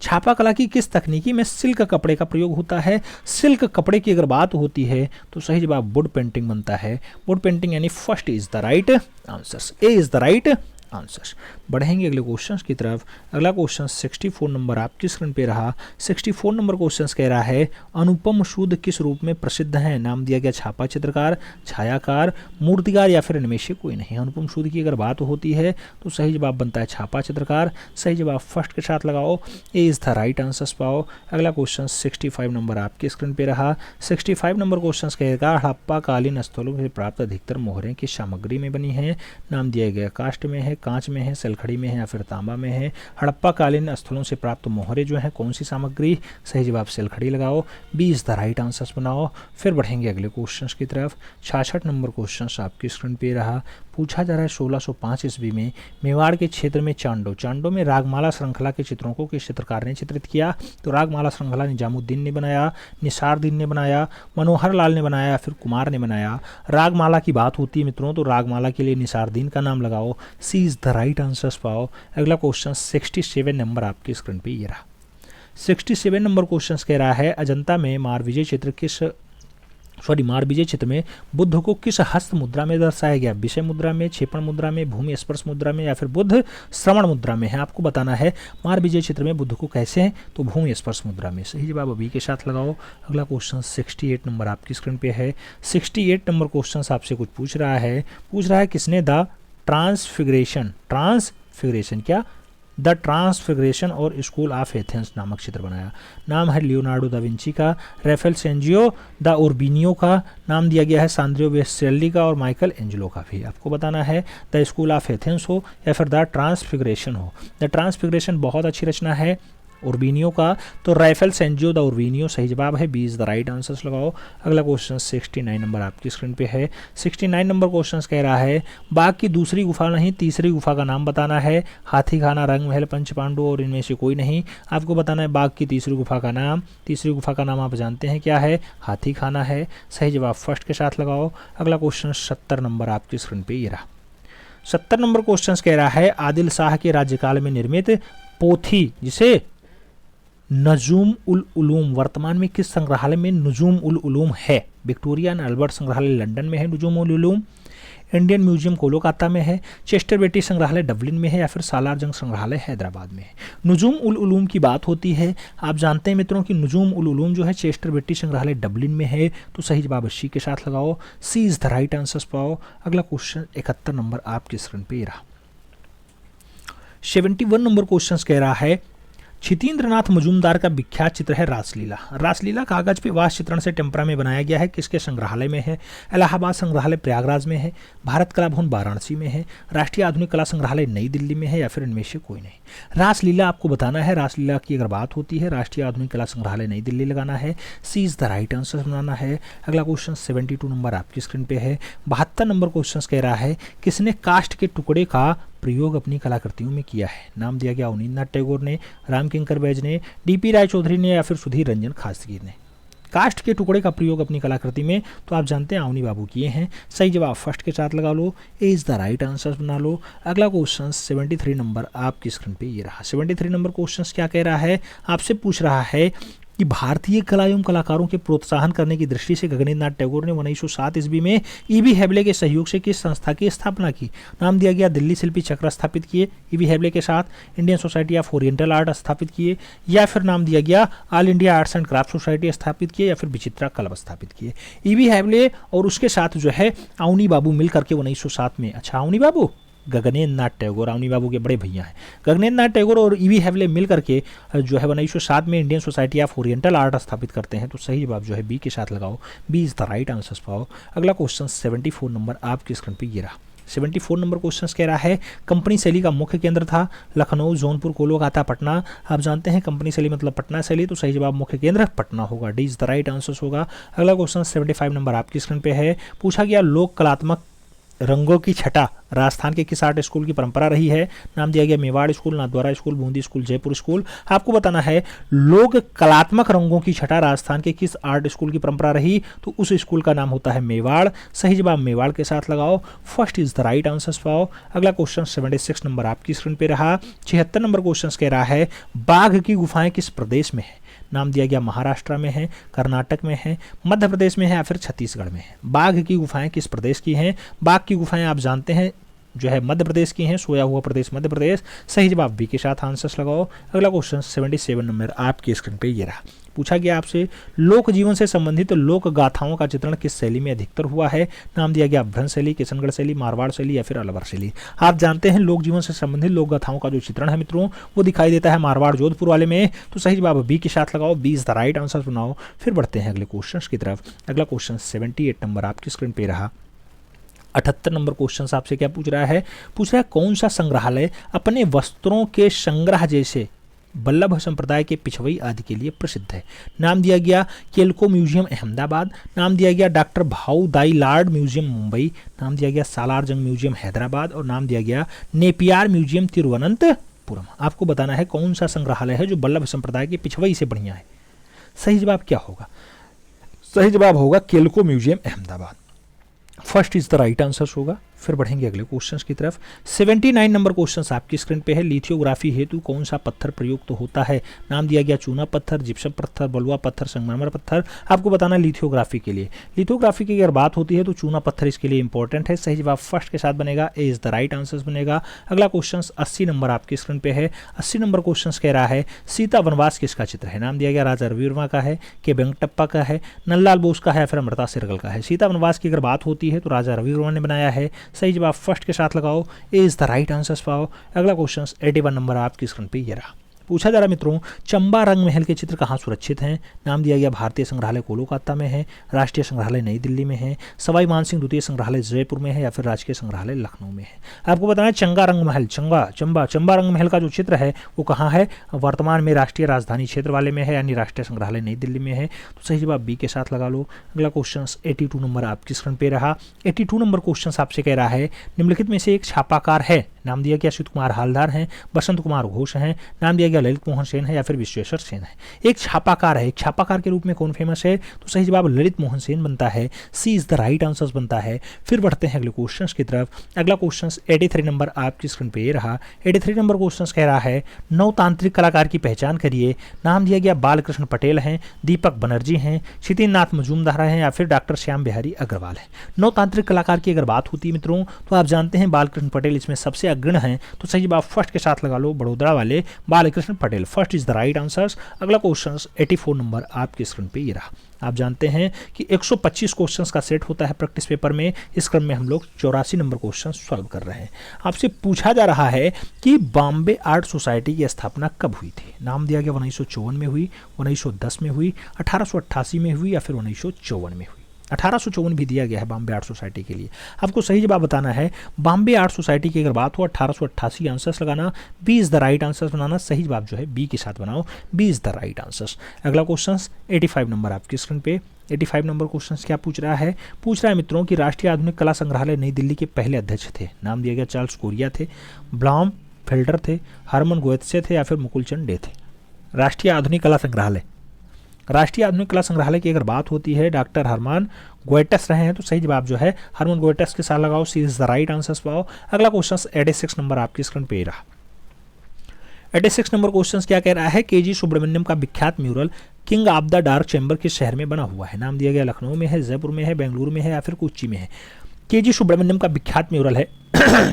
छापा कला की किस तकनीकी में सिल्क कपड़े का प्रयोग होता है? सिल्क कपड़े की अगर बात होती है तो सही जवाब वुड पेंटिंग बनता है। वुड पेंटिंग यानी first is the right answer, A is the right answer. बढ़ेंगे अगले क्वेश्चन की तरफ। अगला क्वेश्चन 64 नंबर आपकी स्क्रीन पे रहा। 64 नंबर क्वेश्चन कह रहा है अनुपम सूद किस रूप में प्रसिद्ध हैं? नाम दिया गया छापा चित्रकार, छायाकार, मूर्तिकार या फिर इनमें से कोई नहीं। अनुपम सूद की अगर बात होती है तो सही जवाब बनता है छापा चित्रकार। सही जवाब फर्स्ट के साथ लगाओ, ए इज द राइट आंसर पाओ। अगला क्वेश्चन 65 नंबर आपकी स्क्रीन पे रहा। 65 नंबर क्वेश्चन कहेगा हड़प्पा कालीन स्थलों से प्राप्त अधिकतर मोहरें किस सामग्री में बनी हैं? नाम दिया गया काष्ठ में है, कांच में है, सलखड़ी में है या फिर तांबा में है। हड़प्पा कालीन स्थलों से प्राप्त मोहरे जो है कौन सी सामग्री? सही जवाब सलखड़ी लगाओ, B is the right answer बनाओ। फिर बढ़ेंगे अगले क्वेश्चन की तरफ। 66 नंबर क्वेश्चन आपकी स्क्रीन पे रहा। पूछा जा रहा है 1605 ईस्वी में मेवाड़ के क्षेत्र में चांडो में रागमाला श्रृंखला के चित्रों को किस चित्रकार ने चित्रित किया? तो रागमाला श्रृंखला निजामुद्दीन ने बनाया, निसारुद्दीन ने बनाया, मनोहर लाल ने बनाया या फिर कुमार ने बनाया। रागमाला की बात होती है मित्रों तो रागमाला के लिए निसारुद्दीन का नाम लगाओ, C is the right answer पाओ। अगला क्वेश्चन 67 नंबर आपकी स्क्रीन पे ये रहा। 67 नंबर क्वेश्चन कह रहा है अजंता में मारविजय चित्र में बुद्ध को किस हस्त मुद्रा में दर्शाया गया? विषय मुद्रा में, क्षेपण मुद्रा में, भूमि स्पर्श मुद्रा में या फिर बुद्ध श्रवण मुद्रा में है? आपको बताना है मारविजय चित्र में बुद्ध को कैसे है? तो भूमि स्पर्श मुद्रा में। सही जवाब अभी के साथ लगाओ। अगला क्वेश्चन 68 नंबर आपकी स्क्रीन पे है। 68 नंबर क्वेश्चन आपसे कुछ पूछ रहा है किसने द ट्रांसफिगरेशन क्या द ट्रांसफिगरेशन और स्कूल ऑफ एथेंस नामक चित्र बनाया? नाम है लियोनार्डो दा विंची का, राफेल सेंजियो द उर्बिनियो का, नाम दिया गया है सांद्रियो वेस्टेल्ली का और माइकल एंजेलो का भी। आपको बताना है द स्कूल ऑफ एथेंस हो या फिर द ट्रांसफिगरेशन हो। द ट्रांसफिगरेशन बहुत अच्छी रचना है उर्बिनियो का, तो राफेल सेंजियो द उर्बिनियो सही जवाब है, B is the right answer लगाओ। अगला क्वेश्चन 69 नंबर आपकी स्क्रीन पे है। 69 नंबर क्वेश्चन कह रहा है बाघ की दूसरी गुफा नहीं तीसरी गुफा का नाम बताना है। हाथी खाना, रंग महल, पंच पांडु और इनमें से कोई नहीं। आपको बताना है बाघ की तीसरी गुफा का नाम। तीसरी गुफा का नाम आप जानते हैं क्या है? हाथी खाना है। सही जवाब फर्स्ट के साथ लगाओ। अगला क्वेश्चन 70 नंबर आपकी स्क्रीन पे ये रहा। 70 नंबर क्वेश्चन कह रहा है आदिल शाह के राज्यकाल में निर्मित पोथी जिसे नजूम उल उलूम वर्तमान में किस संग्रहालय में नजूम उल उलूम है? विक्टोरिया एंड अल्बर्ट संग्रहालय लंदन में है नजूम उल उलूम, इंडियन म्यूजियम कोलकाता में है, चेस्टर बेटी संग्रहालय डबलिन में है या फिर सालार जंग संग्रहालय हैदराबाद में है। नुजूम उल उलूम की बात होती है, आप जानते हैं मित्रों कि नुजूम उल उलूम जो है चेस्टर बेटी संग्रहालय डबलिन में है, तो सही जवाब सी के साथ लगाओ, C is the right answer पाओ। अगला क्वेश्चन 71 नंबर आपके स्क्रीन पे रहा। 71 नंबर क्वेश्चन कह रहा है क्षितीन्द्रनाथ मजूमदार का विख्यात चित्र है रासलीला। रासलीला कागज पे वास चित्रण से टेम्परा में बनाया गया है, किसके संग्रहालय में है? इलाहाबाद संग्रहालय प्रयागराज में है, भारत कला भवन वाराणसी में है, राष्ट्रीय आधुनिक कला संग्रहालय नई दिल्ली में है या फिर इनमें से कोई नहीं। रासलीला आपको बताना है, रासलीला की अगर बात होती है राष्ट्रीय आधुनिक कला संग्रहालय नई दिल्ली लगाना है, सी इज द राइट आंसर बनाना है। अगला क्वेश्चन 72 नंबर आपकी स्क्रीन पे है। 72 नंबर क्वेश्चन कह रहा है किसने काष्ठ के टुकड़े का प्रयोग अपनी कलाकृतियों में किया है? नाम दिया गया अवनींद्रनाथ टैगोर ने, रामकिंकर बैज ने, डीपी राय चौधरी ने या फिर सुधीर रंजन खासगी ने। काष्ठ के टुकड़े का प्रयोग अपनी कलाकृति में तो आप जानते हैं अवनी बाबू किए हैं। सही जवाब फर्स्ट के साथ लगा लो, ए इज द राइट आंसर बना लो। अगला क्वेश्चन 73 नंबर आपकी स्क्रीन पे ये रहा। 73 नंबर क्वेश्चन क्या कह रहा है, आपसे पूछ रहा है कि भारतीय कला एवं कलाकारों के प्रोत्साहन करने की दृष्टि से गगनेन्द्रनाथ टैगोर ने 1907 ईस्वी में ईवी हेबले के सहयोग से किस संस्था की स्थापना की? नाम दिया गया दिल्ली शिल्पी चक्र स्थापित किए ईवी हेबले के साथ, Indian society of oriental art स्थापित किए या फिर नाम दिया गया all India arts and craft society स्थापित किए या फिर विचित्रा क्लब स्थापित किए। ईवी हेबले और उसके साथ जो है अवनी बाबू मिल करके 1907 में, अच्छा अवनी बाबू गगनेन्द्रनाथ टैगोर अवनी बाबू के बड़े भैया हैं, गगनेन्द्रनाथ टैगोर और ईवी हेबले मिल करके जो है 1907 में Indian society of oriental art स्थापित करते हैं, तो सही जवाब जो है बी के साथ लगाओ, B is the right answer पाओ। अगला क्वेश्चन 74 नंबर आपके स्क्रीन पे ये रहा। 74 नंबर क्वेश्चन कह रहा है कंपनी शैली का मुख्य केंद्र था लखनऊ, जौनपुर, कोलकाता, पटना। आप जानते हैं कंपनी शैली मतलब पटना शैली, तो सही जवाब मुख्य केंद्र पटना होगा, D is the right answer होगा। अगला क्वेश्चन 75 नंबर आपकी स्क्रीन पे है। पूछा गया लोक कलात्मक रंगों की छटा राजस्थान के किस आर्ट स्कूल की परंपरा रही है? नाम दिया गया Mewar school, Nathdwara school, Bundi school, Jaipur school. आपको बताना है लोक कलात्मक रंगों की छटा राजस्थान के किस आर्ट स्कूल की परंपरा रही, तो उस स्कूल का नाम होता है मेवाड़। सही जवाब मेवाड़ के साथ लगाओ, first is the right answer पाओ। अगला क्वेश्चन 76 नंबर आपकी स्क्रीन पे रहा। 76 नंबर क्वेश्चन कह रहा है बाघ की गुफाएं किस प्रदेश में है? नाम दिया गया महाराष्ट्र में है, कर्नाटक में है, मध्य प्रदेश में है या फिर छत्तीसगढ़ में है। बाघ की गुफाएं किस प्रदेश की हैं? बाघ की गुफाएं आप जानते हैं जो है मध्य प्रदेश की हैं, सोया हुआ प्रदेश मध्य प्रदेश। सही जवाब बी के साथ आंसर्स लगाओ। अगला क्वेश्चन 77 नंबर आपकी स्क्रीन पे ये रहा। पूछा गया आपसे लोक जीवन से संबंधित लोक गाथाओं का चित्रण किस शैली में अधिकतर हुआ है? नाम दिया गया भ्रंश शैली, किशनगढ़ शैली, मारवाड़ शैली या फिर अलवर शैली। आप जानते हैं लोक जीवन से संबंधित लोक गाथाओं का जो चित्रण है मित्रों वो दिखाई देता है मारवाड़ जोधपुर वाले में, तो सही जवाब बी के साथ लगाओ, B is the right answer बनाओ। फिर बढ़ते हैं अगले क्वेश्चन की तरफ। अगला क्वेश्चन 78 नंबर आपकी स्क्रीन पे रहा। 78 नंबर क्वेश्चन आपसे क्या पूछ रहा है? पूछ रहा है कौन सा संग्रहालय अपने वस्त्रों के संग्रह जैसे वल्लभ संप्रदाय के पिछवई आदि के लिए प्रसिद्ध है? नाम दिया गया केल्को म्यूजियम अहमदाबाद, नाम दिया गया डॉक्टर भाऊ दाई लाड म्यूजियम मुंबई, नाम दिया गया सालार जंग म्यूजियम हैदराबाद और नाम दिया गया नेपियार म्यूजियम तिरुवनंतपुरम। आपको बताना है कौन सा संग्रहालय है जो वल्लभ संप्रदाय के पिछवई से बढ़िया है। सही जवाब क्या होगा? सही जवाब होगा calico museum Ahmedabad, first is the right answer होगा। फिर बढ़ेंगे अगले क्वेश्चंस की तरफ। 79 नंबर क्वेश्चन आपकी स्क्रीन पे है। लिथियोग्राफी हेतु कौन सा पत्थर प्रयुक्त तो होता है? नाम दिया गया चूना पत्थर, जिप्सम पत्थर, बलुआ पत्थर, संगमरमर पत्थर। आपको बताना है लिथियोग्राफी के लिए, लिथियोग्राफी की अगर बात होती है तो चूना पत्थर इसके लिए इंपॉर्टेंट है। सही जवाब फर्स्ट के साथ बनेगा, ए इज द राइट आंसर बनेगा। अगला क्वेश्चन 80 नंबर आपकी स्क्रीन पे है। 80 नंबर क्वेश्चन कह रहा है सीता वनवास किसका चित्र है? नाम दिया गया राजा रविवर्मा का है, के वेंकटप्पा का है, नंदलाल बोस का है, फिर अमृता शेरगल का है। सीता वनवास की अगर बात होती है तो राजा रविवर्मा ने बनाया है। सही जवाब फर्स्ट के साथ लगाओ, ए इज द राइट आंसर पाओ। अगला क्वेश्चन 81 नंबर आपकी स्क्रीन पे ये रहा। पूछा जा रहा मित्रों चंबा रंग महल के चित्र कहाँ सुरक्षित हैं? नाम दिया गया भारतीय संग्रहालय कोलकाता में है, राष्ट्रीय संग्रहालय नई दिल्ली में है, सवाई मानसिंह द्वितीय संग्रहालय जयपुर में है या फिर राजकीय संग्रहालय लखनऊ में है। आपको बताना है चंगा रंग महल, चंबा रंग महल का जो चित्र है वो कहाँ है? वर्तमान में राष्ट्रीय राजधानी क्षेत्र वाले में है, यानी राष्ट्रीय संग्रहालय नई दिल्ली में है। तो सही जवाब बी के साथ लगा लो। अगला क्वेश्चन 82 नंबर आपकी स्क्रीन पे रहा। 82 नंबर क्वेश्चन आपसे कह रहा है निम्नलिखित में से एक छापाकार है नाम दिया गया अच्युत कुमार हालदार हैं, बसंत कुमार घोष हैं, नाम दिया गया ललित मोहन सेन है या फिर विश्वेश्वर सेन है। एक छापाकार है, एक छापाकार के रूप में कौन फेमस है, तो सही जवाब ललित मोहन सेन बनता है, सी इज द राइट आंसर बनता है। फिर बढ़ते हैं अगले क्वेश्चन की तरफ। अगला क्वेश्चन 83 नंबर आपकी स्क्रीन पे ये रहा। 83 नंबर क्वेश्चन कह रहा है नवतांत्रिक कलाकार की पहचान करिए। नाम दिया गया बालकृष्ण पटेल हैं, दीपक बनर्जी हैं, क्षितिज नाथ मजूमदार हैं या फिर डॉक्टर श्याम बिहारी अग्रवाल है। नवतांत्रिक कलाकार की अगर बात होती है मित्रों तो आप जानते हैं बालकृष्ण पटेल इसमें सबसे अग्रणी हैं, तो सही जवाब फर्स्ट के साथ लगा लो, बड़ोदरा वाले Balkrishna Patel, first is the right answer. अगला क्वेश्चन 84 नंबर आपके स्क्रीन पे ये रहा। आप जानते हैं कि 125 क्वेश्चंस का सेट होता है प्रैक्टिस पेपर में, इस क्रम में हम लोग 84 नंबर क्वेश्चन सॉल्व कर रहे हैं। आपसे पूछा जा रहा है कि बॉम्बे आर्ट सोसाइटी की स्थापना कब हुई थी। नाम दिया गया 1954 में हुई, 1910 में हुई, 1888 में हुई या फिर 1954 में हुई। 1854 भी दिया गया है बॉम्बे आर्ट सोसाइटी के लिए। आपको सही जवाब बताना है। बॉम्बे आर्ट सोसाइटी की अगर बात हो 1888 आंसर्स लगाना, B is the right answers बनाना। सही जवाब जो है बी के साथ बनाओ, B is the right answers. अगला क्वेश्चन 85 नंबर आपकी स्क्रीन पे। 85 नंबर क्वेश्चन क्या पूछ रहा है, पूछ रहा है मित्रों कि राष्ट्रीय आधुनिक कला संग्रहालय नई दिल्ली के पहले अध्यक्ष थे। नाम दिया गया चार्ल्स कोरिया थे, ब्लॉम फिल्डर थे, हरमन गोएत्से थे या फिर मुकुलचंद डे थे। राष्ट्रीय आधुनिक कला संग्रहालय, राष्ट्रीय आधुनिक कला संग्रहालय की अगर बात होती है डॉक्टर हरमान गोएटस रहे हैं, तो सही जवाब जो है हरमन गोएटस के साथ लगाओ, C is the right answer पाओ। अगला क्वेश्चन 86 नंबर आपकी स्क्रीन पे रहा। 86 नंबर क्वेश्चन क्या कह रहा है, केजी सुब्रमण्यम का विख्यात mural king of the dark chamber किस शहर में बना हुआ है। नाम दिया गया लखनऊ में है, जयपुर में है, बेंगलुरु में है या फिर कोच्चि में है। केजी सुब्रमण्यम का विख्यात म्यूरल है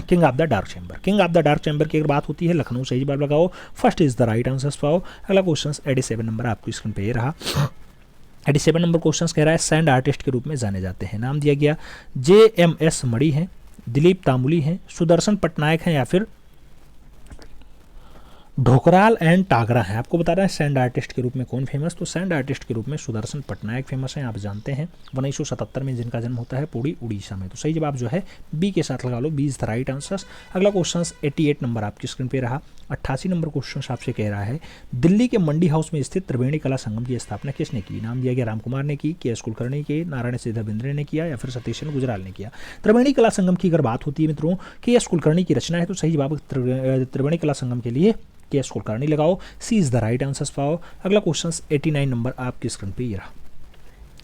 king of the dark chamber. King of the dark chamber की अगर बात होती है लखनऊ, सही जवाब लगाओ, first is the right answer पाओ। अगला क्वेश्चन 87 नंबर आपकी स्क्रीन पे रहा। 87 नंबर क्वेश्चन कह रहा है सैंड आर्टिस्ट के रूप में जाने जाते हैं। नाम दिया गया JMS मणि हैं, दिलीप तामुली हैं, सुदर्शन पटनायक हैं या फिर ढोकराल एंड टागरा है। आपको बता रहा है सैंड आर्टिस्ट के रूप में कौन फेमस, तो सैंड आर्टिस्ट के रूप में सुदर्शन पटनायक फेमस हैं। आप जानते हैं 1977 में जिनका जन्म होता है पुरी उड़ीसा में। तो सही जवाब जो है बी के साथ लगा लो, B is the right answer. अगला क्वेश्चन 88 नंबर आपकी स्क्रीन पे रहा। 88 नंबर क्वेश्चन आपसे कह रहा है दिल्ली के मंडी हाउस में स्थित त्रिवेणी कला संगम की स्थापना किसने की। नाम दिया गया राम कुमार ने की, के एस कुलकर्णी के, नारायण सिद्धर बिंद्रे ने किया या फिर सतीश चंद्र गुजराल ने किया। त्रिवेणी कला संगम की अगर बात होती है मित्रों के एस कुलकर्णी की रचना है, तो सही जवाब त्रिवेणी कला संगम के लिए के एस कुलकर्णी लगाओ, C is the right answer पाओ। अगला क्वेश्चन 89 नंबर आपकी स्क्रीन पे ये रहा।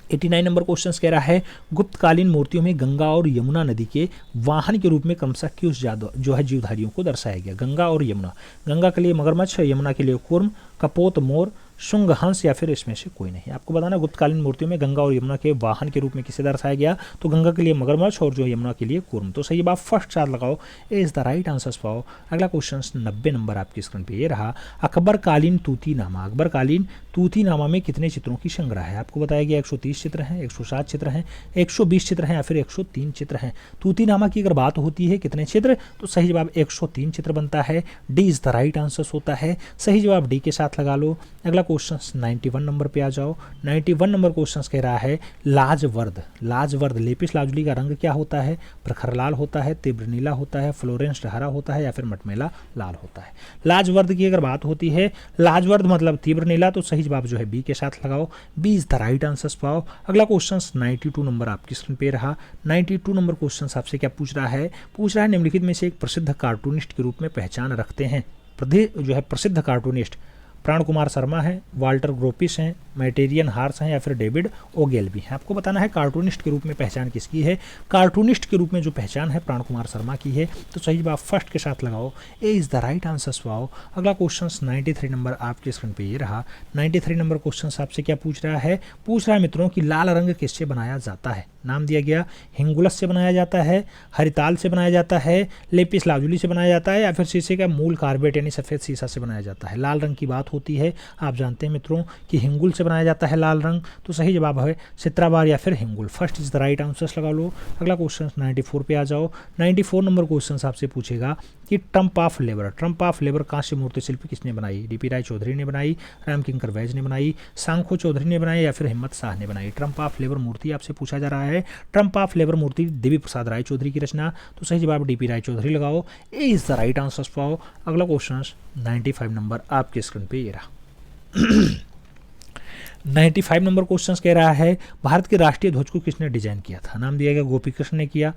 89 नंबर क्वेश्चन कह रहा है गुप्तकालीन मूर्तियों में गंगा और यमुना नदी के वाहन के रूप में क्रमशः किस जो है जीवधारियों को दर्शाया गया। गंगा और यमुना, गंगा के लिए मगरमच्छ, यमुना के लिए कूर्म, कपोत मोर, शुंग हंस या फिर इसमें से कोई नहीं। आपको बताना गुप्तकालीन मूर्तियों में गंगा और यमुना के वाहन के रूप में किसे दर्शाया गया, तो गंगा के लिए मगरमच्छ और जो यमुना के लिए कूर्म। तो सही बात फर्स्ट चार लगाओ, ए इज द राइट आंसर पाओ। अगला क्वेश्चन 90 नंबर आपकी स्क्रीन पे ये रहा। अकबरकालीन तूतीनामा, अकबरकालीन तूतीनामा में कितने चित्रों की संग्रह है। आपको बताया गया 130 चित्र हैं, 107 चित्र हैं, 120 चित्र हैं या फिर 103 चित्र हैं। तूतीनामा की अगर बात होती है कितने चित्र, तो सही जवाब 103 चित्र बनता है, D is the right answer होता है। सही जवाब डी के साथ लगा लो। अगला क्वेश्चन 91 नंबर पे आ जाओ। 91 नंबर क्वेश्चन कह रहा है लाजवर्द, लाजवर्द लेपिस लाजुली का रंग क्या होता है, प्रखर लाल होता है, तीव्र नीला होता है, फ्लोरेंस हरा होता है या फिर मटमैला लाल होता है। लाजवर्द की अगर बात होती है, लाजवर्द मतलब तीव्र नीला, तो सही जवाब जो है बी के साथ लगाओ, B is the right answer पाओ। अगला क्वेश्चन 92 नंबर आपकी स्क्रीन पे रहा। 92 नंबर क्वेश्चन आपसे क्या पूछ रहा है, पूछ रहा है निम्नलिखित में से एक प्रसिद्ध कार्टूनिस्ट के रूप में पहचान रखते हैं। जो है प्रसिद्ध कार्टूनिस्ट प्राण कुमार शर्मा है, वाल्टर ग्रोपिस हैं, मैटेरियन हार्स हैं या फिर डेविड ओगेलबी हैं। आपको बताना है कार्टूनिस्ट के रूप में पहचान किसकी है। कार्टूनिस्ट के रूप में जो पहचान है प्राण कुमार शर्मा की है, तो सही जवाब फर्स्ट के साथ लगाओ, ए इज द राइट आंसर पाओ। अगला क्वेश्चन 93 नंबर आपके स्क्रीन पे ये रहा। 93 नंबर क्वेश्चन आपसे क्या पूछ रहा है, पूछ रहा है मित्रों कि लाल रंग किससे बनाया जाता है। नाम दिया गया हिंगुलस से बनाया जाता है, हरिताल से बनाया जाता है, लेपिस लाजुली से बनाया जाता है या फिर शीशे का मूल कार्बेट यानी सफ़ेद शीशा से बनाया जाता है। लाल रंग की बात होती है, आप जानते हैं मित्रों कि हिंगुल से बनाया जाता है लाल रंग, तो सही जवाब है चित्राबार या फिर हिंगुल, first is the right answer लगा लो। अगला क्वेश्चन 94 पे आ जाओ। 94 नंबर क्वेश्चन आपसे पूछेगा कि Trump of labour, Trump of labour कांस्य मूर्ति शिल्प किसने बनाई। डीपी राय चौधरी ने बनाई, राम किंकर वैज ने बनाई, सांखो चौधरी ने बनाई या फिर हिम्मत शाह ने बनाई। ट्रम्प ऑफ लेबर मूर्ति आपसे पूछा जा रहा है। ट्रम्प ऑफ लेबर मूर्ति देवी प्रसाद राय चौधरी की रचना, तो सही जवाब डीपी राय चौधरी लगाओ, ए इज द राइट आंसर पाओ। अगला क्वेश्चन 95 नंबर आपके स्क्रीन पे ये रहा। 95 नंबर क्वेश्चन कह रहा है भारत के राष्ट्रीय ध्वज को किसने डिजाइन किया था। नाम दिया गया गोपी कृष्ण ने किया,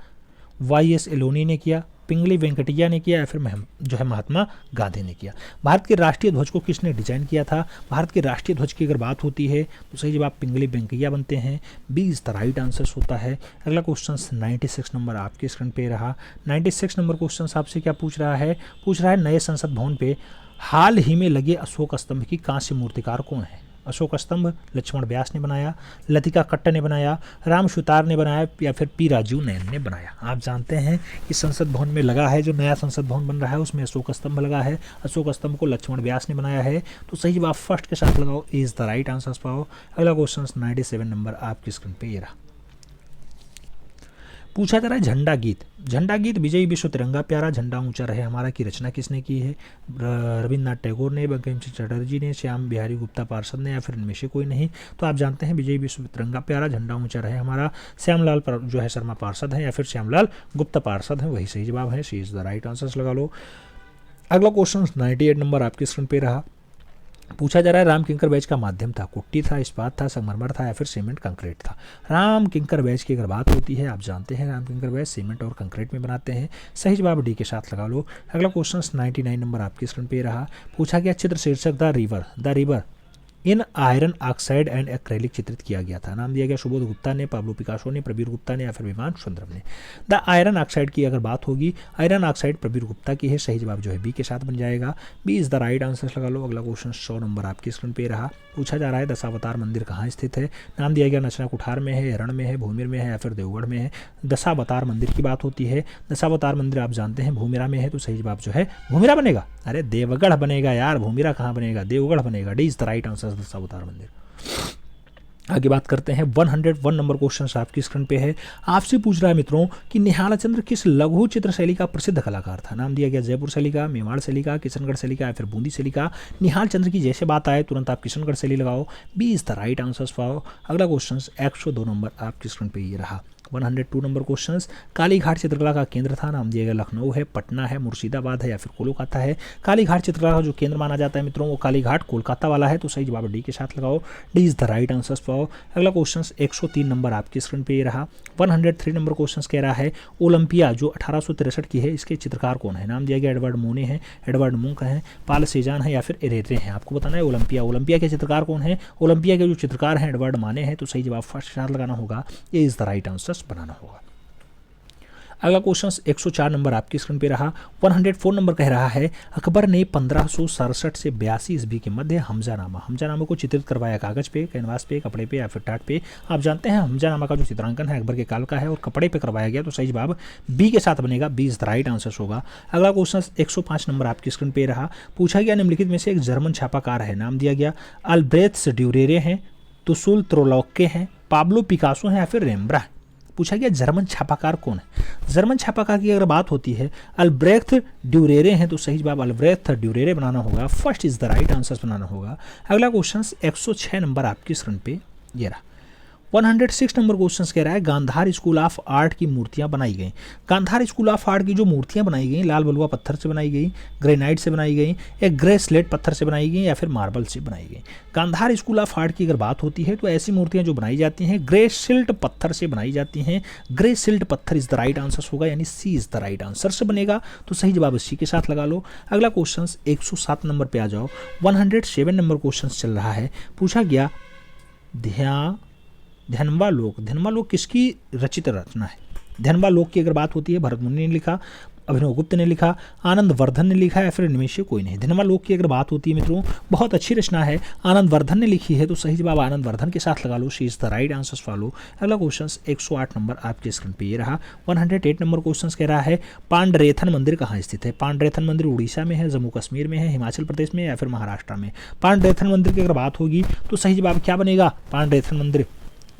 YS एलोनी ने किया, पिंगली वेंकटैया ने किया या फिर जो है महात्मा गांधी ने किया। भारत के राष्ट्रीय ध्वज को किसने डिजाइन किया था? भारत के राष्ट्रीय ध्वज की अगर बात होती है तो सही जवाब पिंगली वेंकैया बनते हैं, B is the right answer होता है। अगला क्वेश्चन 96 नंबर आपके स्क्रीन पे रहा। 96 नंबर क्वेश्चन आपसे क्या पूछ रहा है? पूछ रहा है नए संसद भवन पे हाल ही में लगे अशोक स्तंभ की कांस्य मूर्तिकार कौन है? अशोक स्तंभ लक्ष्मण व्यास ने बनाया, लतिका कट्ट ने बनाया, राम सुतार ने बनाया या फिर पी राजीव नयन ने बनाया। आप जानते हैं कि संसद भवन में लगा है, जो नया संसद भवन बन रहा है उसमें अशोक स्तंभ लगा है। अशोक स्तंभ को लक्ष्मण व्यास ने बनाया है। तो सही जवाब फर्स्ट के साथ लगाओ, इज द राइट आंसर पाओ। अगला क्वेश्चन 97 नंबर आपकी स्क्रीन पे ये रहा। पूछा जा रहा है झंडा गीत। झंडा गीत विजयी विश्व तिरंगा प्यारा झंडा ऊंचा रहे हमारा की रचना किसने की है? रविन्द्रनाथ टैगोर ने, बंकिम चंद्र चटर्जी ने, श्याम बिहारी गुप्ता पार्षद ने या फिर इनमें से कोई नहीं। तो आप जानते हैं विजयी विश्व तिरंगा प्यारा झंडा ऊंचा रहे हमारा श्यामलाल जो है शर्मा पार्षद हैं या फिर श्यामलाल गुप्ता पार्षद हैं, वही सही जवाब है। सी इज द राइट आंसर लगा लो। अगला क्वेश्चन 98 नंबर आपके स्क्रीन पे रहा। पूछा जा रहा है राम किंकर बैच का माध्यम था, कुट्टी था, इस्पात था, संगमरमर था या फिर सीमेंट कंक्रीट था? राम किंकर बैच की अगर बात होती है, आप जानते हैं राम किंकर बैच सीमेंट और कंक्रीट में बनाते हैं। सही जवाब डी के साथ लगा लो। अगला क्वेश्चन 99 नंबर आपकी स्क्रीन पे रहा। पूछा गया चित्र शीर्षक the river in iron oxide and acrylic चित्रित किया गया था। नाम दिया गया सुबोध गुप्ता ने, पाब्लो पिकासो ने, प्रबीर गुप्ता ने या फिर विमान सुंदरम ने। द आयरन ऑक्साइड की अगर बात होगी, आयरन ऑक्साइड प्रबीर गुप्ता की है। सही जवाब जो है बी के साथ बन जाएगा, B is the right answer लगा लो। अगला क्वेश्चन 100 नंबर आपकी स्क्रीन पे रहा। पूछा जा रहा है दशावतार मंदिर कहाँ स्थित है? नाम दिया गया नचना कुठार में है, हरण में है, भूमिर में है या फिर देवगढ़ में है। दशावतार मंदिर की बात होती है। दशावतार मंदिर आप जानते हैं भूमिरा में है, तो सही जवाब जो है भूमिरा बनेगा। अरे देवगढ़ बनेगा यार, भूमिरा कहाँ बनेगा, देवगढ़ बनेगा। D is the right answer Dashavatar मंदिर। आगे बात करते हैं 101 नंबर क्वेश्चन आपकी स्क्रीन पे है। आपसे पूछ रहा है मित्रों कि निहाल चंद्र किस लघु चित्र शैली का प्रसिद्ध कलाकार था? नाम दिया गया जयपुर शैली का, मेवाड़ शैली का, किशनगढ़ शैली का या फिर बूंदी शैली का। निहाल चंद्र की जैसे बात आए तुरंत आप किशनगढ़ शैली लगाओ, B is the right answer पाओ। अगला क्वेश्चन 102 नंबर आपकी स्क्रीन पे ये रहा। 102 नंबर क्वेश्चन कालीघाट चित्रकला का केंद्र था। नाम दिया गया लखनऊ है, पटना है, मुर्शिदाबाद है या फिर कोलकाता है। कालीघाट चित्रकला का जो केंद्र माना जाता है मित्रों वो कालीघाट कोलकाता वाला है, तो सही जवाब डी के साथ लगाओ, D is the right answer पाओ। अगला क्वेश्चन 103 नंबर आपकी स्क्रीन पे ये रहा। 103 नंबर क्वेश्चन कह रहा है ओलंपिया जो 1863 की है इसके चित्रकार कौन है? नाम दिया गया एडवर्ड मोने हैं, एडवर्ड मुंक हैं, पाल सेजान है या फिर एरेरे हैं। आपको बताना है ओलंपिया के चित्रकार कौन है? ओलंपिया के जो चित्रकार हैं एडवर्ड माने हैं, तो सही जवाब फर्स्ट के साथ लगाना होगा, ये इज द राइट आंसर बनाना होगा। अगला क्वेश्चन 104 नंबर आपकी स्क्रीन पे रहा। 104 नंबर कह रहा है अकबर ने 1567 से 82 ईस्वी के मध्य हमजानामा को चित्रित करवाया कागज पे, कैनवास पे, कपड़े पे या फिर टाट पे। आप जानते हैं हमजानामा का जो चित्रांकन है अकबर के काल का है और कपड़े पे करवाया गया, तो सही जवाब बी के साथ बनेगा, B is the right answer होगा। अगला क्वेश्चन 105 नंबर आपकी स्क्रीन पे रहा। पूछा गया निम्नलिखित में से एक जर्मन छापाकार है। नाम दिया गया अल्ब्रेख्ट ड्यूरेरे हैं, तुसुल त्रोलॉके हैं, पाब्लो पिकासो हैं या फिर रेम्ब्रा। पूछा गया जर्मन छापाकार कौन है? जर्मन छापाकार की अगर बात होती है अल्ब्रेख्ट ड्यूरेरे हैं, तो सही जवाब अल्ब्रेख्ट ड्यूरेरे बनाना होगा, first is the right answer बनाना होगा। अगला क्वेश्चन 106 नंबर आपकी स्क्रीन पे ये रहा। 106 नंबर क्वेश्चन कह रहा है गांधार स्कूल ऑफ आर्ट की मूर्तियां बनाई गई। गांधार स्कूल ऑफ आर्ट की जो मूर्तियां बनाई गई लाल बलुआ पत्थर से बनाई गई, ग्रेनाइट से बनाई गई, एक ग्रे स्लेट पत्थर से बनाई गई या फिर मार्बल से बनाई गई। गांधार स्कूल ऑफ आर्ट की अगर बात होती है तो ऐसी मूर्तियां जो बनाई जाती हैं ग्रे सिल्ट पत्थर से बनाई जाती हैं। ग्रे सिल्ट पत्थर इज द राइट आंसर होगा, यानी सी इज द राइट आंसर से बनेगा, तो सही जवाब सी के साथ लगा लो। अगला क्वेश्चन 107 नंबर पे आ जाओ। 107 नंबर क्वेश्चन चल रहा है। पूछा गया ध्यानवा लोक किसकी रचित रचना है? ध्यानवा लोक की अगर बात होती है भरत मुनि ने लिखा, अभिनव गुप्त ने लिखा, आनंद वर्धन ने लिखा या फिर इनमें से कोई नहीं। ध्यानवा लोक की अगर बात होती है मित्रों बहुत अच्छी रचना है, आनंद वर्धन ने लिखी है, तो सही जवाब आनंद वर्धन के साथ लगा लो, C is the right answer follow. अगला क्वेश्चन 108 नंबर आपके स्क्रीन पे ये रहा। 108 नंबर क्वेश्चन कह रहा है पांडरेथन मंदिर कहाँ स्थित है? पांडरेथन मंदिर उड़ीसा में है, जम्मू कश्मीर में है, हिमाचल प्रदेश में या फिर महाराष्ट्र में। पांडरेथन मंदिर की अगर बात होगी तो सही जवाब क्या बनेगा? पांडरेथन मंदिर,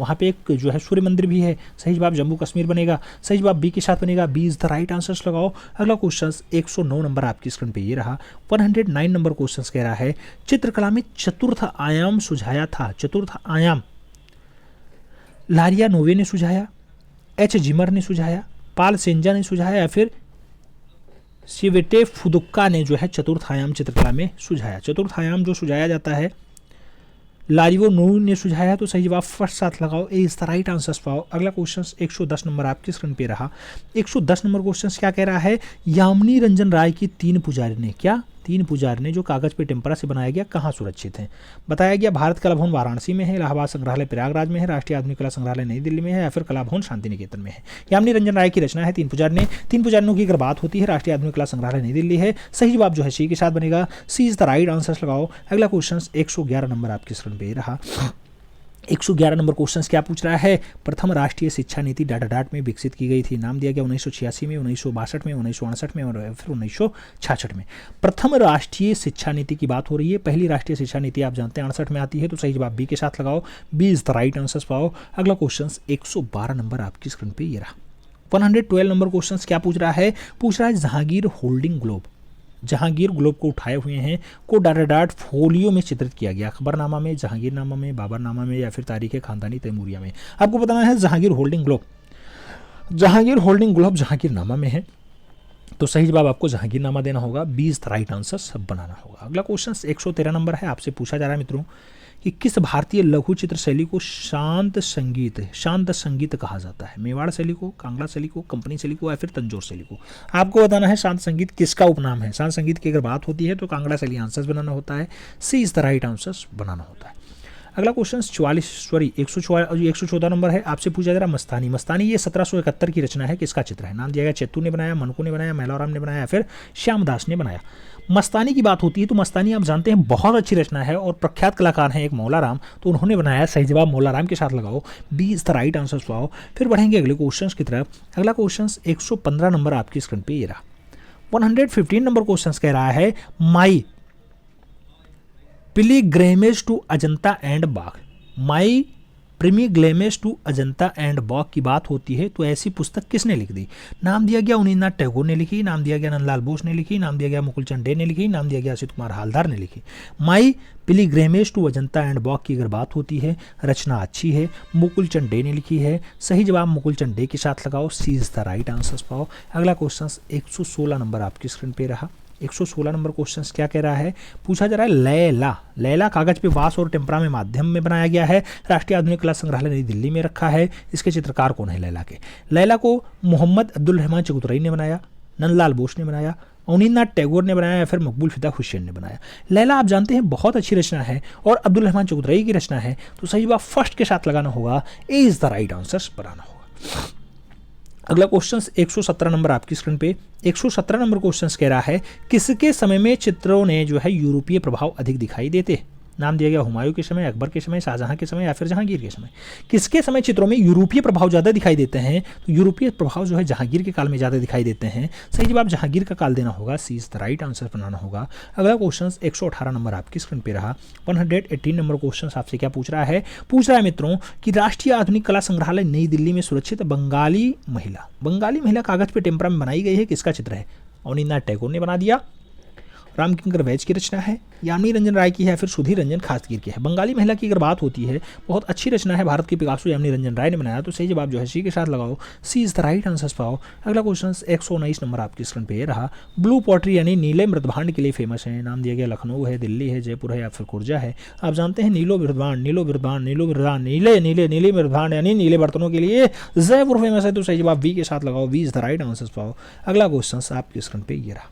वहाँ पे एक जो है सूर्य मंदिर भी है, सही जवाब जम्मू कश्मीर बनेगा, सही जवाब बी के साथ बनेगा, B is the right answer लगाओ। अगला क्वेश्चन 109 नंबर आपकी स्क्रीन पे ये रहा। 109 नंबर क्वेश्चन कह रहा है चित्रकला में चतुर्थ आयाम सुझाया था। चतुर्थ आयाम लारिया नोवे ने सुझाया, एच जिमर ने सुझाया, पाल सेंजा ने सुझाया या फिर सिवेटे फुदुक्का ने जो है चतुर्थ आयाम चित्रकला में सुझाया। चतुर्थ आयाम जो सुझाया जाता है लारिवो ने सुझाया है, तो सही जवाब फर्स्ट साथ लगाओ, ए इज द राइट आंसर पाओ। अगला क्वेश्चन 110 नंबर आपकी स्क्रीन पे रहा। 110 नंबर क्वेश्चन क्या कह रहा है, यामिनी रंजन राय की 3 पुजारी ने, क्या 3 पुजारी ने जो कागज पे टेम्परा से बनाया गया कहाँ सुरक्षित हैं? बताया गया भारत कला भवन वाराणसी में है, इलाहाबाद संग्रहालय प्रयागराज में है, राष्ट्रीय आधुनिक कला संग्रहालय नई दिल्ली में है, या फिर कला भवन शांति निकेतन में है। यामिनी रंजन राय की रचना है 3 पुजारियों की अगर बात होती है, राष्ट्रीय आधुनिक कला संग्रहालय नई दिल्ली है। सही जवाब जो है सी के साथ बनेगा, सी इज द राइट आंसर लगाओ। अगला क्वेश्चन 111 नंबर आपकी स्क्रीन पे रहा। 111 नंबर क्वेश्चन क्या पूछ रहा है, प्रथम राष्ट्रीय शिक्षा नीति डाटाडाट में विकसित की गई थी। नाम दिया गया 1986 में, 1962 में, 1968 में और फिर 1966 में। प्रथम राष्ट्रीय शिक्षा नीति की बात हो रही है। पहली राष्ट्रीय शिक्षा नीति आप जानते हैं 68 में आती है, तो सही जवाब बी के साथ लगाओ, B is the right answer पाओ। अगला क्वेश्चन 112 नंबर आपकी स्क्रीन पे ये रहा। 112 नंबर क्वेश्चन क्या पूछ रहा है, Jahangir holding globe, Jahangir globe को उठाए हुए हैं को डाटाडाट फोलियो में चित्रित किया गया, खबरनामा में, जहांगीरनामा में, बाबरनामा में, या फिर तारीख खानदानी तैमूरिया में। आपको बताना है जहांगीर होल्डिंग ग्लोब जहांगीरनामा में है, तो सही जवाब आपको जहांगीरनामा देना होगा, B is the right answer सब बनाना होगा। अगला क्वेश्चन 113 नंबर है, आपसे पूछा जा रहा है मित्रों कि किस भारतीय लघु चित्र शैली को शांत संगीत कहा जाता है? मेवाड़ शैली को, कांगड़ा शैली को, कंपनी शैली को, या फिर तंजौर शैली को? आपको बताना है शांत संगीत किसका उपनाम है। शांत संगीत की अगर बात होती है तो कांगड़ा शैली आंसर्स बनाना होता है, सी इज द राइट आंसर्स बनाना होता है। अगला क्वेश्चन 114 नंबर है, आपसे पूछा जा रहा मस्तानी ये 1771 की रचना है, किसका चित्र है? नाम दिया गया चेतू ने बनाया, मनकू ने बनाया, मैलाराम ने बनाया, या फिर श्यामदास ने बनाया। मस्तानी की बात होती है तो मस्तानी आप जानते हैं बहुत अच्छी रचना है और प्रख्यात कलाकार हैं एक मौलाराम, तो उन्होंने बनाया। सही जवाब मौलाराम के साथ लगाओ, B is the right answer पाओ। फिर बढ़ेंगे अगले क्वेश्चन की तरफ। अगला क्वेश्चन 115 नंबर आपकी स्क्रीन पे ये रहा। 115 नंबर क्वेश्चन कह रहा है my pilgrimage to Ajanta and Bagh, my pilgrimage to Ajanta and Bagh की बात होती है तो ऐसी पुस्तक किसने लिख दी? नाम दिया गया अवनींद्रनाथ टैगोर ने लिखी, नाम दिया गया नंदलाल बोस ने लिखी, नाम दिया गया मुकुल चंद डे ने लिखी, नाम दिया गया असित कुमार हालदार ने लिखी। माई pilgrimage to Ajanta and Bagh की अगर बात होती है, रचना अच्छी है, मुकुल चंद डे ने लिखी है। सही जवाब मुकुल चंद डे के साथ लगाओ, C is the right answer पाओ। अगला क्वेश्चन 116 नंबर आपकी स्क्रीन पे रहा। 116 नंबर क्वेश्चन क्या कह रहा है, पूछा जा रहा है लैला कागज पे वास और टेम्परा में माध्यम में बनाया गया है, राष्ट्रीय आधुनिक कला संग्रहालय नई दिल्ली में रखा है। इसके चित्रकार कौन है लैला के? लैला को मोहम्मद अब्दुल रहमान चगुतरई ने बनाया, नंदलाल बोस ने बनाया, अवनींद्रनाथ टैगोर ने बनाया, या फिर मकबूल फिदा हुसैन ने बनाया। लैला आप जानते हैं बहुत अच्छी रचना है और अब्दुल रहमान चगुतरई की रचना है, तो सही जवाब फर्स्ट के साथ लगाना होगा, ए इज द राइट आंसर बनाना होगा। अगला क्वेश्चन 117 नंबर आपकी स्क्रीन पे। 117 नंबर क्वेश्चन कह रहा है किसके समय में चित्रों ने जो है यूरोपीय प्रभाव अधिक दिखाई देते? नाम दिया गया हुमायूं के समय, अकबर के समय, शाहजहां के समय, या फिर जहांगीर के समय। किसके समय चित्रों में यूरोपीय प्रभाव ज़्यादा दिखाई देते हैं? तो यूरोपीय प्रभाव जो है जहांगीर के काल में ज़्यादा दिखाई देते हैं। सही जवाब जहांगीर का काल देना होगा, सी इज द राइट आंसर बनाना होगा। अगला क्वेश्चन 118 नंबर आपकी स्क्रीन पे रहा। 118 नंबर क्वेश्चन आपसे क्या पूछ रहा है मित्रों कि राष्ट्रीय आधुनिक कला संग्रहालय नई दिल्ली में सुरक्षित बंगाली महिला कागज पे टेम्परा में बनाई गई है, किसका चित्र है? अवनींद्रनाथ टैगोर ने बना दिया, रामकिंकर वैज की रचना है, यामिनी रंजन राय की है, फिर सुधीर रंजन खासगीर की है। बंगाली महिला की अगर बात होती है, बहुत अच्छी रचना है, भारत की पिकासो यामिनी रंजन राय ने बनाया, तो सही जवाब जो है सी के साथ लगाओ, C is the right answer पाओ। अगला क्वेश्चन 119 नंबर आपकी स्क्रीन पे रहा। ब्लू पॉटरी यानी नीले मृदभांड के लिए फेमस है। नाम दिया गया लखनऊ है, दिल्ली है, जयपुर है, या फिर खुर्जा है। आप जानते हैं नीले मृदभांड यानी नीले बर्तनों के लिए जयपुर फेमस है, तो सही जवाब वी के साथ लगाओ, V is the right answer पाओ। अगला क्वेश्चन आपकी स्क्रीन पे ये रहा।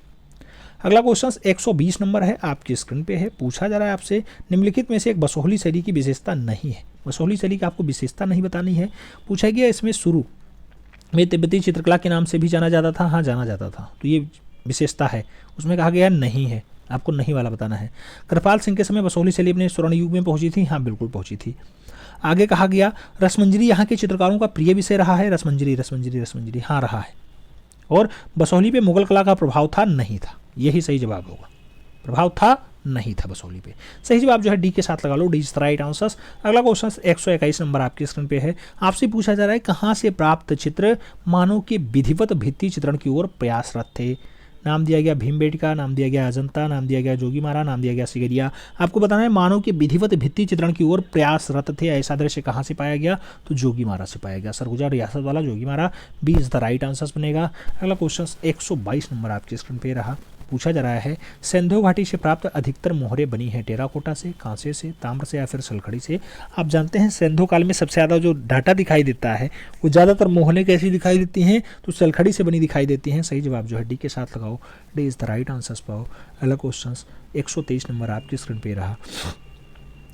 अगला क्वेश्चन 120 नंबर है, आपकी स्क्रीन पे है। पूछा जा रहा है आपसे निम्नलिखित में से एक बसोहली शैली की विशेषता नहीं है। बसोहली शैली की आपको विशेषता नहीं बतानी है। पूछा गया इसमें शुरू में तिब्बती चित्रकला के नाम से भी जाना जाता था, हाँ जाना जाता था, तो ये विशेषता है। उसमें कहा गया नहीं है, आपको नहीं वाला बताना है। कृपाल सिंह के समय बसोहली शैली अपने स्वर्ण युग में पहुंची थी, हाँ बिल्कुल पहुंची थी। आगे कहा गया रसमंजरी यहाँ के चित्रकारों का प्रिय विषय रहा है। रसमंजरी हाँ रहा है। और बसोहली पे मुगल कला का प्रभाव था, नहीं था, यही सही जवाब होगा। प्रभाव था, नहीं था बसोहली पे। सही जवाब जो है डी के साथ लगा लो, D is the right answer. अगला क्वेश्चन 121 नंबर आपकी स्क्रीन पे है। आपसे पूछा जा रहा है कहाँ से प्राप्त चित्र मानव के विधिवत भित्ति चित्रण की ओर प्रयासरत थे। नाम दिया गया भीमबेटका, नाम दिया गया अजंता, नाम दिया गया जोगीमारा, नाम दिया गया सिगरिया। आपको बताना है मानव के विधिवत भित्ति चित्रण की ओर प्रयासरत थे। ऐसा दृश्य कहाँ से पाया गया? तो जोगीमारा से पाया गया, सरगुजा रियासत वाला Jogimara, B is the right answer बनेगा। अगला क्वेश्चन 122 नंबर आपकी स्क्रीन पे रहा। पूछा जा रहा है सिंधु घाटी से प्राप्त अधिकतर मोहरें बनी हैं टेराकोटा से, कांसे से, ताम्र से या फिर सलखड़ी से। आप जानते हैं सिंधु काल में सबसे ज़्यादा जो डाटा दिखाई देता है वो ज़्यादातर मोहरें कैसी दिखाई देती हैं, तो सलखड़ी से बनी दिखाई देती हैं। सही जवाब जो है डी के साथ लगाओ, D is the right answer पाओ। अगला क्वेश्चन 123 नंबर आपकी स्क्रीन पे रहा।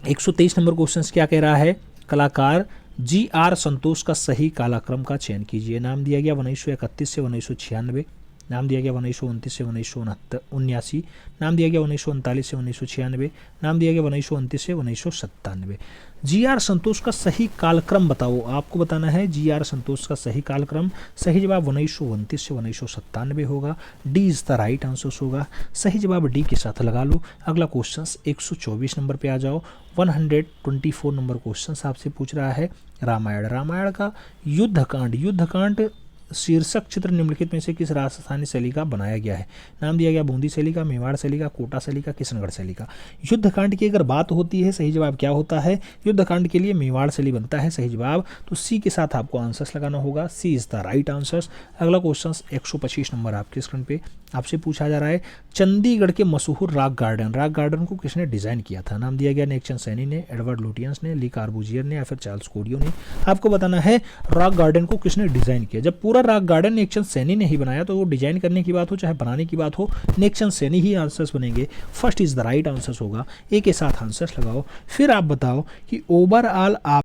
123 नंबर क्वेश्चन क्या कह रहा है, कलाकार जी.आर. संतोष का सही कालक्रम का चयन कीजिए। नाम दिया गया 1931 से 1996, नाम दिया गया 1929 से 1979, नाम दिया गया 1939 से 1996, नाम दिया गया 1929 से 1997। जी.आर. संतोष का सही कालक्रम बताओ, आपको बताना है जी.आर. संतोष का सही कालक्रम। सही जवाब 1929 से 1997 होगा, D is the right answer होगा। सही जवाब डी के साथ लगा लो। अगला क्वेश्चन 124 नंबर पे आ जाओ। 124 नंबर क्वेश्चन आपसे पूछ रहा है रामायण का युद्धकांड शीर्षक चित्र निम्नलिखित में से किस राजस्थानी शैली का बनाया गया है। नाम दिया गया बूंदी शैली का, मेवाड़ शैली का, कोटा शैली का, किशनगढ़ शैली का। युद्धकांड की अगर बात होती है सही जवाब क्या होता है, युद्धकांड के लिए मेवाड़ शैली बनता है सही जवाब, तो सी के साथ आपको आंसर्स लगाना होगा, सी इज द राइट आंसर्स। अगला क्वेश्चन 125 नंबर आपके स्क्रीन पे आपसे पूछा जा रहा है चंडीगढ़ के मशहूर रॉक गार्डन को किसने डिजाइन किया था। नाम दिया गया नेक्सन सैनी ने, एडवर्ड लुटियंस ने, ली कार्बूजियर ने या फिर चार्ल्स कोडियो ने। आपको बताना है रॉक गार्डन को किसने डिजाइन किया। जब पूरा रॉक गार्डन नेक्सन सैनी ने ही बनाया तो वो डिजाइन करने की बात हो चाहे बनाने की बात हो, नेक्सन सैनी ही आंसर्स बनेंगे। First is the right answers होगा, ए के साथ आंसर्स लगाओ। फिर आप बताओ कि ओवरऑल आप